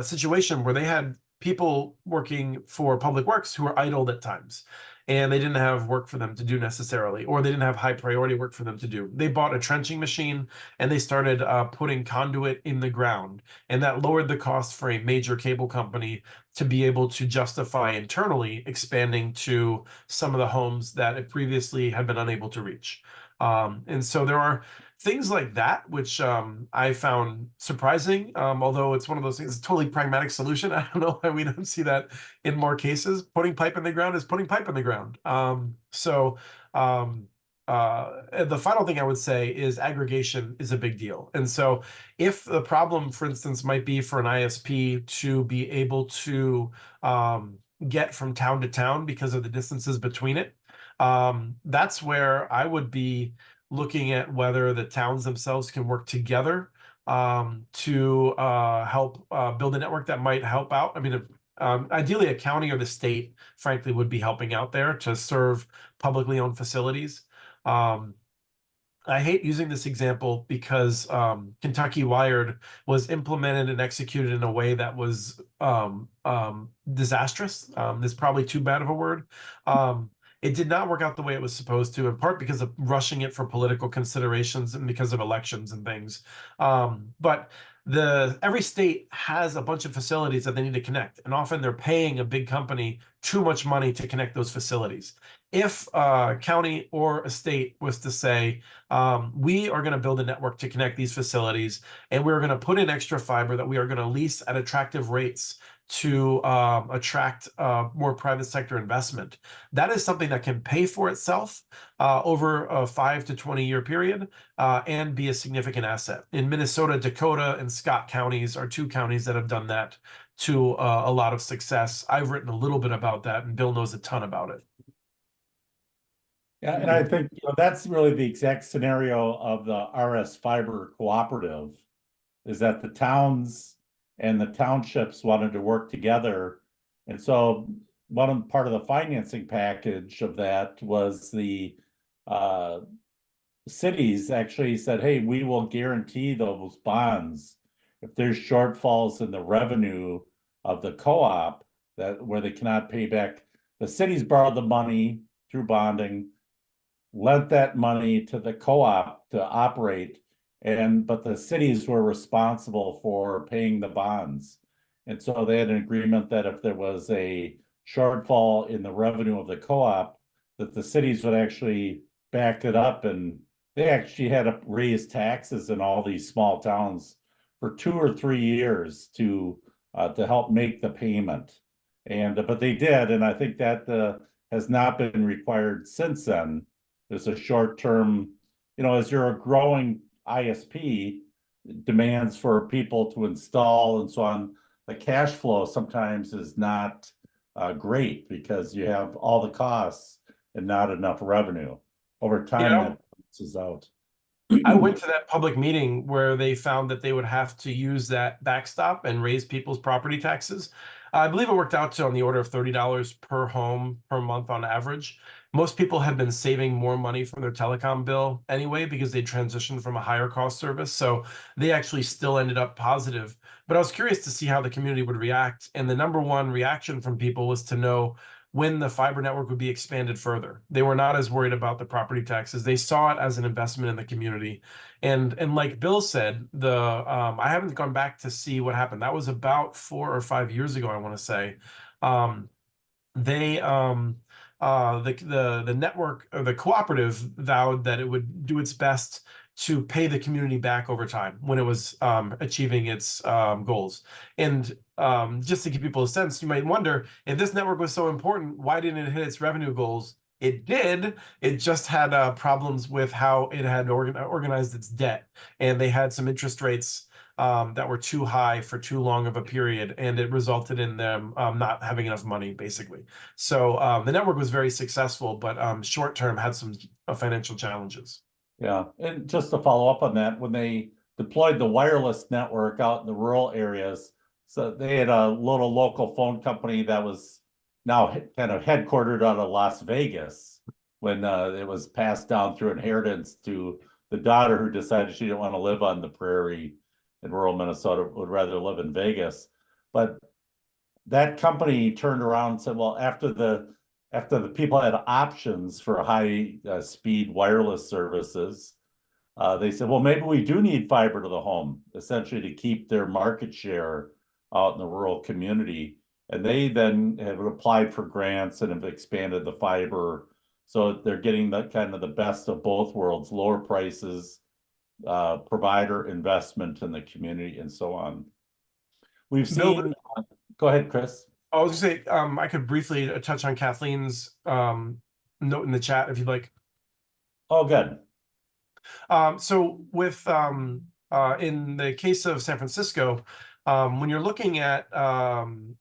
S2: situation where they had people working for public works who were idled at times, and they didn't have work for them to do necessarily, or they didn't have high priority work for them to do. They bought a trenching machine and they started putting conduit in the ground, and that lowered the cost for a major cable company to be able to justify internally expanding to some of the homes that it previously had been unable to reach. And so there are things like that, which I found surprising, although it's one of those things, it's a totally pragmatic solution. I don't know why we don't see that in more cases. Putting pipe in the ground is putting pipe in the ground. The final thing I would say is aggregation is a big deal. And so if the problem, for instance, might be for an ISP to be able to get from town to town because of the distances between it, that's where I would be looking at whether the towns themselves can work together to help build a network that might help out. Ideally, a county or the state, frankly, would be helping out there to serve publicly owned facilities. I hate using this example because Kentucky Wired was implemented and executed in a way that was disastrous. Is probably too bad of a word. It did not work out the way it was supposed to, in part because of rushing it for political considerations and because of elections and things. But every state has a bunch of facilities that they need to connect, and often they're paying a big company too much money to connect those facilities. If a county or a state was to say, we are going to build a network to connect these facilities, and we're going to put in extra fiber that we are going to lease at attractive rates to attract more private sector investment, that is something that can pay for itself over a 5 to 20 year period and be a significant asset. In Minnesota, Dakota, and Scott counties are two counties that have done that to a lot of success. I've written a little bit about that, and Bill knows a ton about it.
S1: Yeah, and I think that's really the exact scenario of the RS Fiber Cooperative, is that the towns and the townships wanted to work together. And so part of the financing package of that was the cities actually said, hey, we will guarantee those bonds if there's shortfalls in the revenue of the co-op that where they cannot pay back. The cities borrowed the money through bonding, lent that money to the co-op to operate, but the cities were responsible for paying the bonds. And so they had an agreement that if there was a shortfall in the revenue of the co-op, that the cities would actually back it up, and they actually had to raise taxes in all these small towns for 2 or 3 years to help make the payment. And but they did, and I think that has not been required since then. There's a short-term, as you're a growing ISP, demands for people to install and so on. The cash flow sometimes is not great because you have all the costs and not enough revenue. Over time, that balances out.
S2: I went to that public meeting where they found that they would have to use that backstop and raise people's property taxes. I believe it worked out to on the order of $30 per home per month on average. Most people had been saving more money from their telecom bill anyway because they transitioned from a higher cost service. So they actually still ended up positive. But I was curious to see how the community would react. And the number one reaction from people was to know when the fiber network would be expanded further. They were not as worried about the property taxes. They saw it as an investment in the community. And like Bill said, I haven't gone back to see what happened. That was about 4 or 5 years ago, I want to say. The network or the cooperative vowed that it would do its best to pay the community back over time when it was achieving its goals. And just to give people a sense, you might wonder if this network was so important, why didn't it hit its revenue goals? It did. It just had problems with how it had organized its debt, and they had some interest rates that were too high for too long of a period, and it resulted in them not having enough money, basically. So the network was very successful, but short term had some financial challenges.
S1: Yeah, and just to follow up on that, when they deployed the wireless network out in the rural areas, so they had a little local phone company that was now kind of headquartered out of Las Vegas when it was passed down through inheritance to the daughter who decided she didn't want to live on the prairie in rural Minnesota, would rather live in Vegas. But that company turned around and said, well, after the people had options for high speed wireless services, they said, well, maybe we do need fiber to the home, essentially to keep their market share out in the rural community. And they then have applied for grants and have expanded the fiber. So they're getting that kind of the best of both worlds, lower prices, provider investment in the community, and so on. We've seen, go ahead, Chris.
S2: I was gonna say, I could briefly touch on Kathleen's note in the chat if you'd like.
S1: Oh, good.
S2: So with in the case of San Francisco, when you're looking at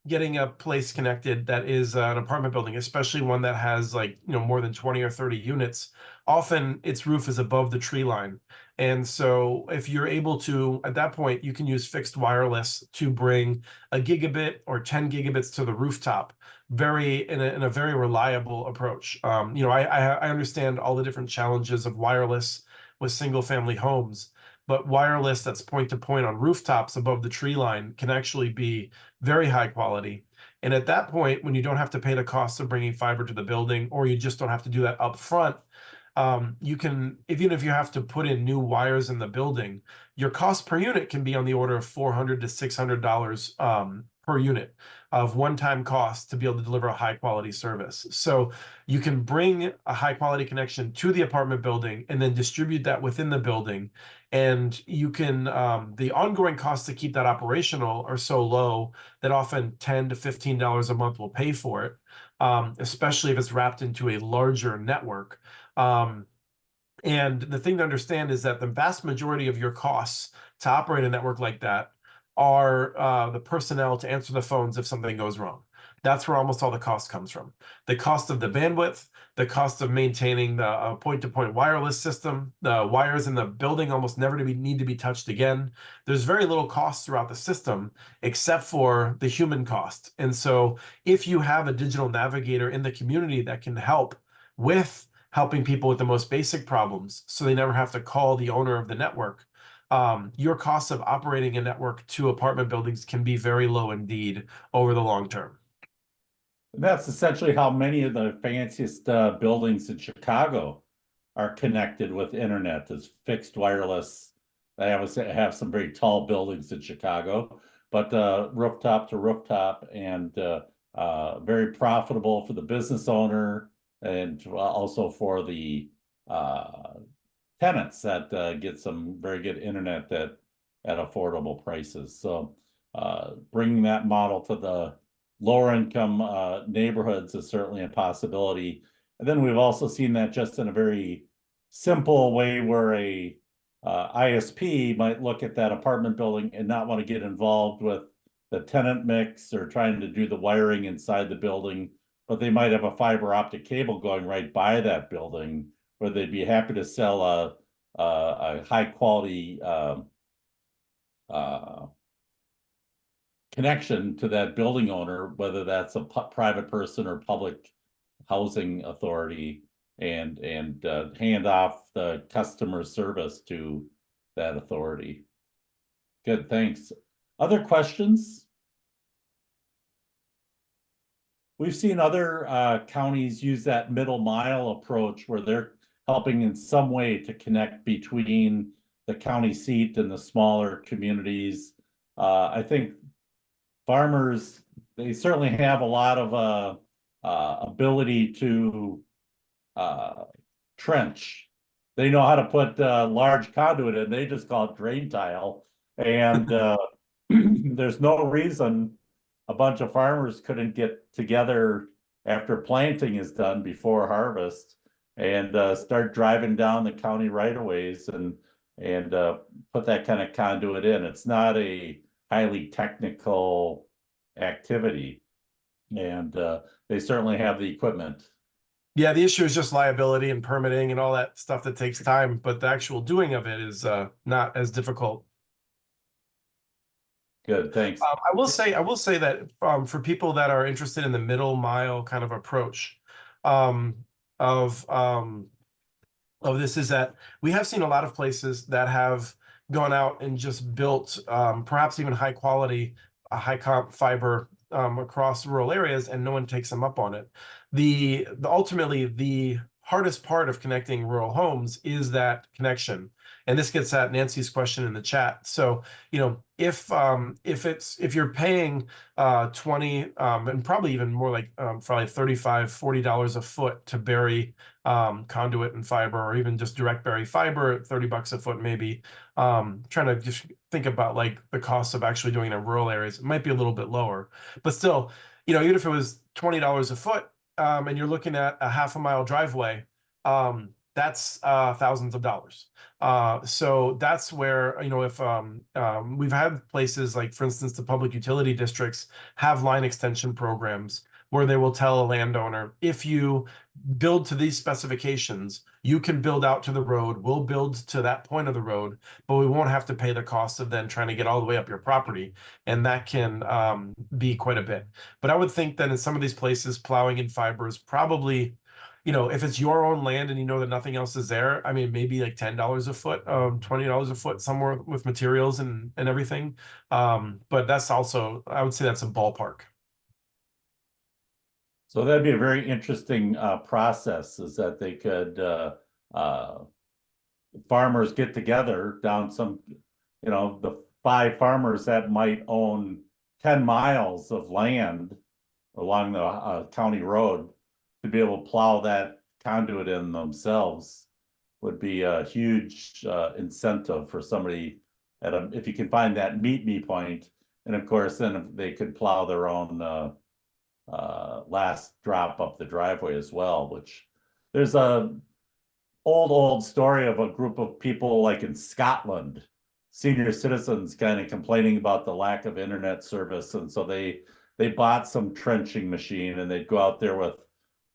S2: getting a place connected that is an apartment building, especially one that has more than 20 or 30 units, often its roof is above the tree line. And so if you're able to, at that point, you can use fixed wireless to bring a gigabit or 10 gigabits to the rooftop, in a very reliable approach. I understand all the different challenges of wireless with single family homes, but wireless that's point to point on rooftops above the tree line can actually be very high quality. And at that point, when you don't have to pay the cost of bringing fiber to the building, or you just don't have to do that up front, you can, even if you have to put in new wires in the building, your cost per unit can be on the order of $400 to $600 per unit of one-time cost to be able to deliver a high-quality service. So you can bring a high-quality connection to the apartment building and then distribute that within the building. And you can, the ongoing costs to keep that operational are so low that often $10 to $15 a month will pay for it, especially if it's wrapped into a larger network. And the thing to understand is that the vast majority of your costs to operate a network like that are the personnel to answer the phones if something goes wrong. That's where almost all the cost comes from. The cost of the bandwidth, the cost of maintaining the point-to-point wireless system, the wires in the building almost never need to be touched again. There's very little cost throughout the system except for the human cost. And so if you have a digital navigator in the community that can help with helping people with the most basic problems so they never have to call the owner of the network, your cost of operating a network to apartment buildings can be very low indeed over the long term.
S1: And that's essentially how many of the fanciest buildings in Chicago are connected with internet, is fixed wireless. They have some very tall buildings in Chicago, but rooftop to rooftop, and very profitable for the business owner, and also for the tenants that get some very good internet at affordable prices. So bringing that model to the lower income neighborhoods is certainly a possibility. And then we've also seen that just in a very simple way, where a ISP might look at that apartment building and not want to get involved with the tenant mix or trying to do the wiring inside the building, but they might have a fiber optic cable going right by that building, where they'd be happy to sell a high quality connection to that building owner, whether that's a private person or public housing authority, and hand off the customer service to that authority. Good, thanks. Other questions? We've seen other counties use that middle mile approach, where they're helping in some way to connect between the county seat and the smaller communities. I think farmers, they certainly have a lot of ability to trench. They know how to put large conduit in. They just call it drain tile. And there's no reason a bunch of farmers couldn't get together after planting is done, before harvest, and start driving down the county right-of-ways and put that kind of conduit in. It's not a highly technical activity, and they certainly have the equipment.
S2: Yeah, the issue is just liability and permitting and all that stuff that takes time, but the actual doing of it is not as difficult.
S1: Good, thanks.
S2: I will say that for people that are interested in the middle mile kind of approach of this, is that we have seen a lot of places that have gone out and just built perhaps even high quality, high comp fiber across rural areas, and no one takes them up on it. Ultimately, the hardest part of connecting rural homes is that connection. And this gets at Nancy's question in the chat. So, you know, if you're paying 20 and probably even more, like probably $35-40 a foot to bury conduit and fiber, or even just direct bury fiber at $30 a foot, maybe, trying to just think about like the cost of actually doing it in rural areas, it might be a little bit lower, but still, you know, even if it was $20 a foot, and you're looking at a half-a-mile driveway, that's thousands of dollars. So that's where, you know, if we've had places like, for instance, the public utility districts have line extension programs where they will tell a landowner, if you build to these specifications, you can build out to the road, we'll build to that point of the road, but we won't have to pay the cost of then trying to get all the way up your property. And that can be quite a bit. But I would think that in some of these places, plowing in fiber is probably, you know, if it's your own land and you know that nothing else is there, I mean, maybe like $10 a foot, $20 a foot somewhere with materials and everything. But that's also, I would say that's a ballpark.
S1: So that'd be a very interesting process, is that they could farmers get together down some, you know, the 5 farmers that might own 10 miles of land along the county road, to be able to plow that conduit in themselves would be a huge incentive for somebody at if you can find that meet me point. And of course, then they could plow their own last drop up the driveway as well, which there's a old story of a group of people like in Scotland, senior citizens, kind of complaining about the lack of internet service, and so they they bought some trenching machine and they'd go out there with,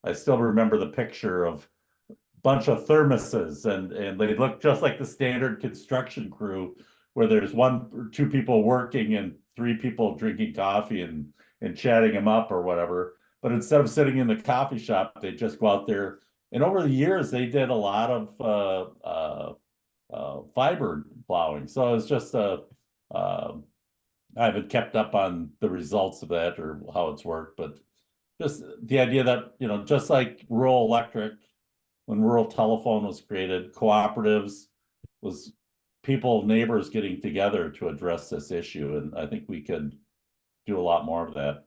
S1: I still remember the picture of a bunch of thermoses and they look just like the standard construction crew where there's one or two people working and three people drinking coffee and chatting them up or whatever. But instead of sitting in the coffee shop, they just go out there. And over the years, they did a lot of fiber plowing. So it's just I haven't kept up on the results of that or how it's worked, but just the idea that, you know, just like rural electric, when rural telephone was created, cooperatives was people, neighbors getting together to address this issue. And I think we could do a lot more of that.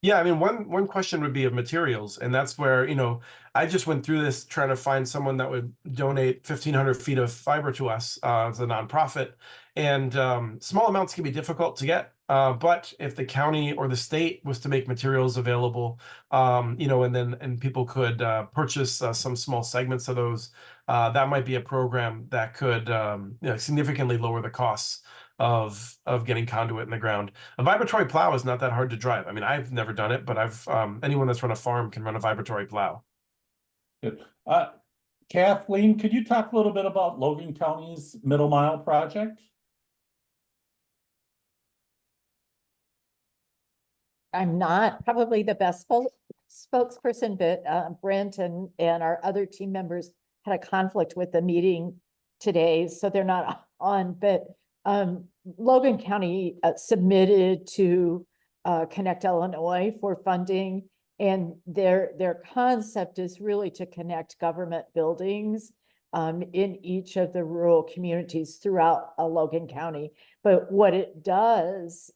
S2: Yeah, I mean, one question would be of materials, and that's where, you know, I just went through this trying to find someone that would donate 1,500 feet of fiber to us as a nonprofit, and small amounts can be difficult to get. But if the county or the state was to make materials available, you know, and people could purchase some small segments of those, that might be a program that could you know, significantly lower the costs of getting conduit in the ground. A vibratory plow is not that hard to drive. I mean, I've never done it, but I've anyone that's run a farm can run a vibratory plow.
S1: Good. Kathleen, could you talk a little bit about Logan County's Middle Mile project?
S5: I'm not probably the best spokesperson, but Brent and our other team members had a conflict with the meeting today, so they're not on. But Logan County submitted to Connect Illinois for funding, and their concept is really to connect government buildings in each of the rural communities throughout Logan County. But what it does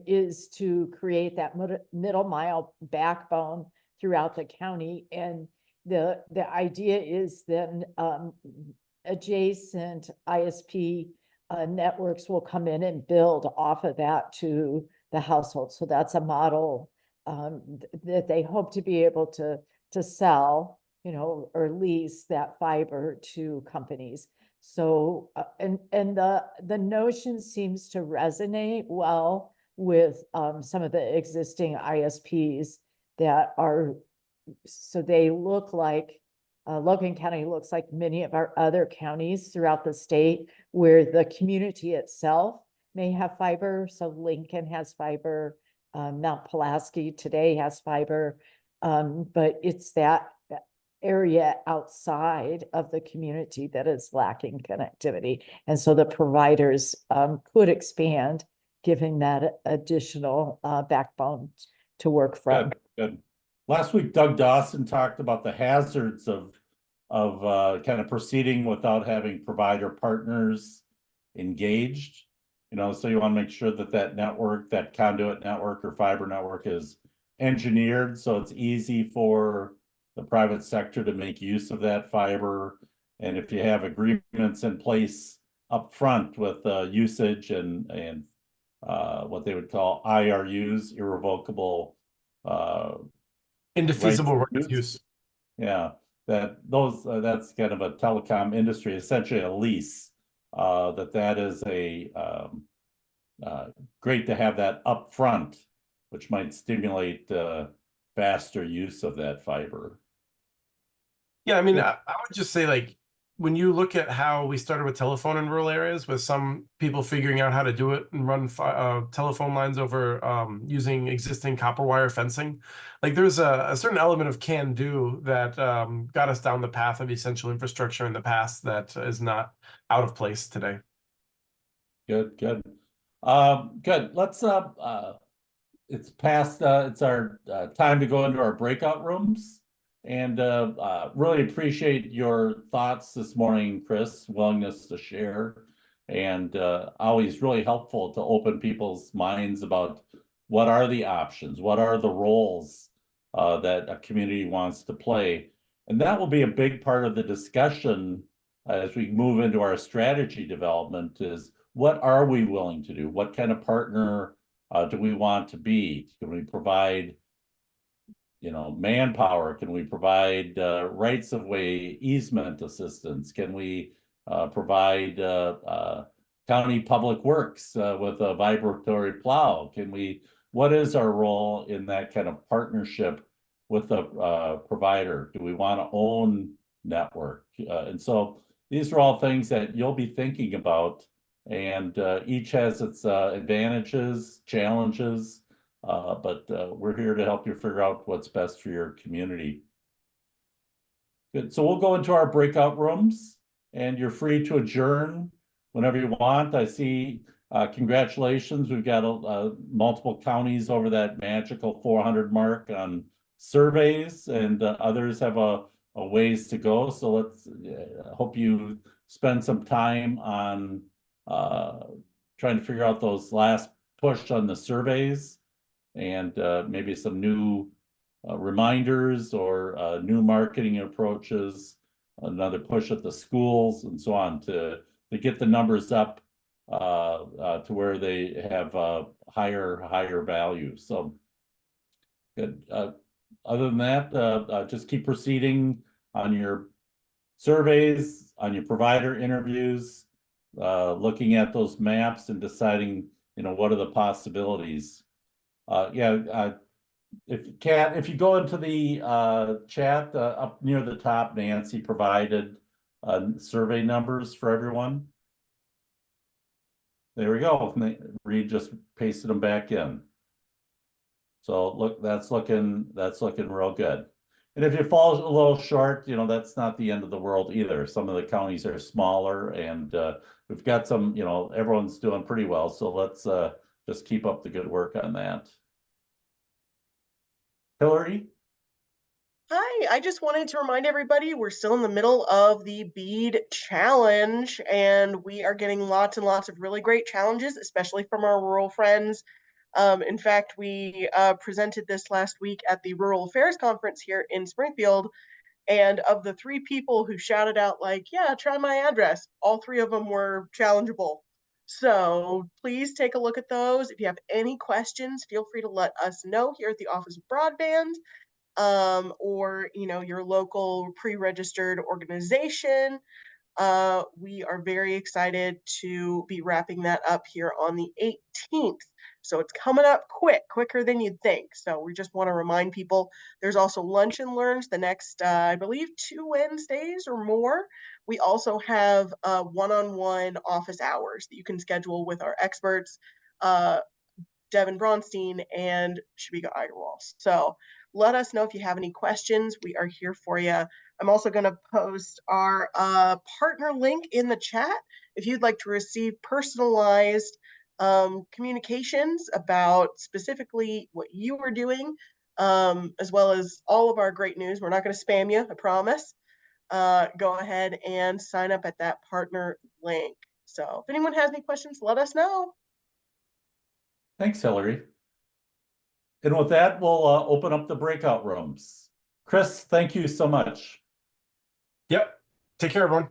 S5: is to create that middle mile backbone throughout the county. And the idea is then adjacent ISP networks will come in and build off of that to the household. So that's a model that they hope to be able to sell, you know, or lease that fiber to companies. So and the notion seems to resonate well with some of the existing ISPs that are, so they look like Logan County looks like many of our other counties throughout the state where the community itself may have fiber. So Lincoln has fiber, Mount Pulaski today has fiber, but it's that area outside of the community that is lacking connectivity. And so the providers could expand, giving that additional backbone to work from.
S1: Good. Last week, Doug Dawson talked about the hazards of kind of proceeding without having provider partners engaged. You know, so you want to make sure that that network, that conduit network or fiber network is engineered so it's easy for the private sector to make use of that fiber. And if you have agreements in place up front with usage and what they would call IRUs, irrevocable
S2: Indefeasible rights use.
S1: Yeah, that's kind of a telecom industry, essentially a lease. That is a great to have that up front, which might stimulate faster use of that fiber.
S2: Yeah, I mean, I would just say, like, when you look at how we started with telephone in rural areas, with some people figuring out how to do it and run telephone lines over using existing copper wire fencing, like there's a certain element of can do that got us down the path of essential infrastructure in the past that is not out of place today.
S1: Good. Let's it's past it's our time to go into our breakout rooms. And really appreciate your thoughts this morning, Chris, willingness to share, and always really helpful to open people's minds about what are the options, what are the roles that a community wants to play. And that will be a big part of the discussion as we move into our strategy development is what are we willing to do? What kind of partner do we want to be? Can we provide manpower? Can we provide rights of way easement assistance? Can we provide county public works with a vibratory plow? Can we what is our role in that kind of partnership with the provider? Do we want to own network? And so these are all things that you'll be thinking about, and each has its advantages, challenges, but we're here to help you figure out what's best for your community. Good. So we'll go into our breakout rooms, and you're free to adjourn whenever you want. I see, congratulations. We've got multiple counties over that magical 400 mark on surveys, and others have a ways to go. So let's hope you spend some time on trying to figure out those last push on the surveys, and maybe some new reminders or new marketing approaches, another push at the schools and so on to get the numbers up to where they have higher value. So good. Other than that, just keep proceeding on your surveys, on your provider interviews, looking at those maps and deciding, what are the possibilities. If you go into the chat up near the top, Nancy provided survey numbers for everyone. There we go. Reed just pasted them back in. So look, that's looking real good. And if you fall a little short, that's not the end of the world either. Some of the counties are smaller, and we've got some, everyone's doing pretty well. So let's just keep up the good work on that. Hillary?
S6: Hi, I just wanted to remind everybody we're still in the middle of the bead challenge, and we are getting lots and lots of really great challenges, especially from our rural friends. In fact, we presented this last week at the Rural Affairs Conference here in Springfield, and of the 3 people who shouted out yeah, try my address, all 3 of them were challengeable. So please take a look at those. If you have any questions, feel free to let us know here at the Office of Broadband, or your local pre-registered organization. We are very excited to be wrapping that up here on the 18th. So it's coming up quicker than you'd think. So we just want to remind people there's also lunch and learns the next, I believe, 2 Wednesdays or more. We also have one-on-one office hours that you can schedule with our experts, Devin Bronstein and Shabika Agarwal. So let us know if you have any questions. We are here for you. I'm also going to post our partner link in the chat if you'd like to receive personalized communications about specifically what you are doing, as well as all of our great news. We're not going to spam you, I promise. Go ahead and sign up at that partner link. So if anyone has any questions, let us know.
S1: Thanks, Hillary. And with that, we'll open up the breakout rooms. Chris, thank you so much.
S2: Yep. Take care, everyone.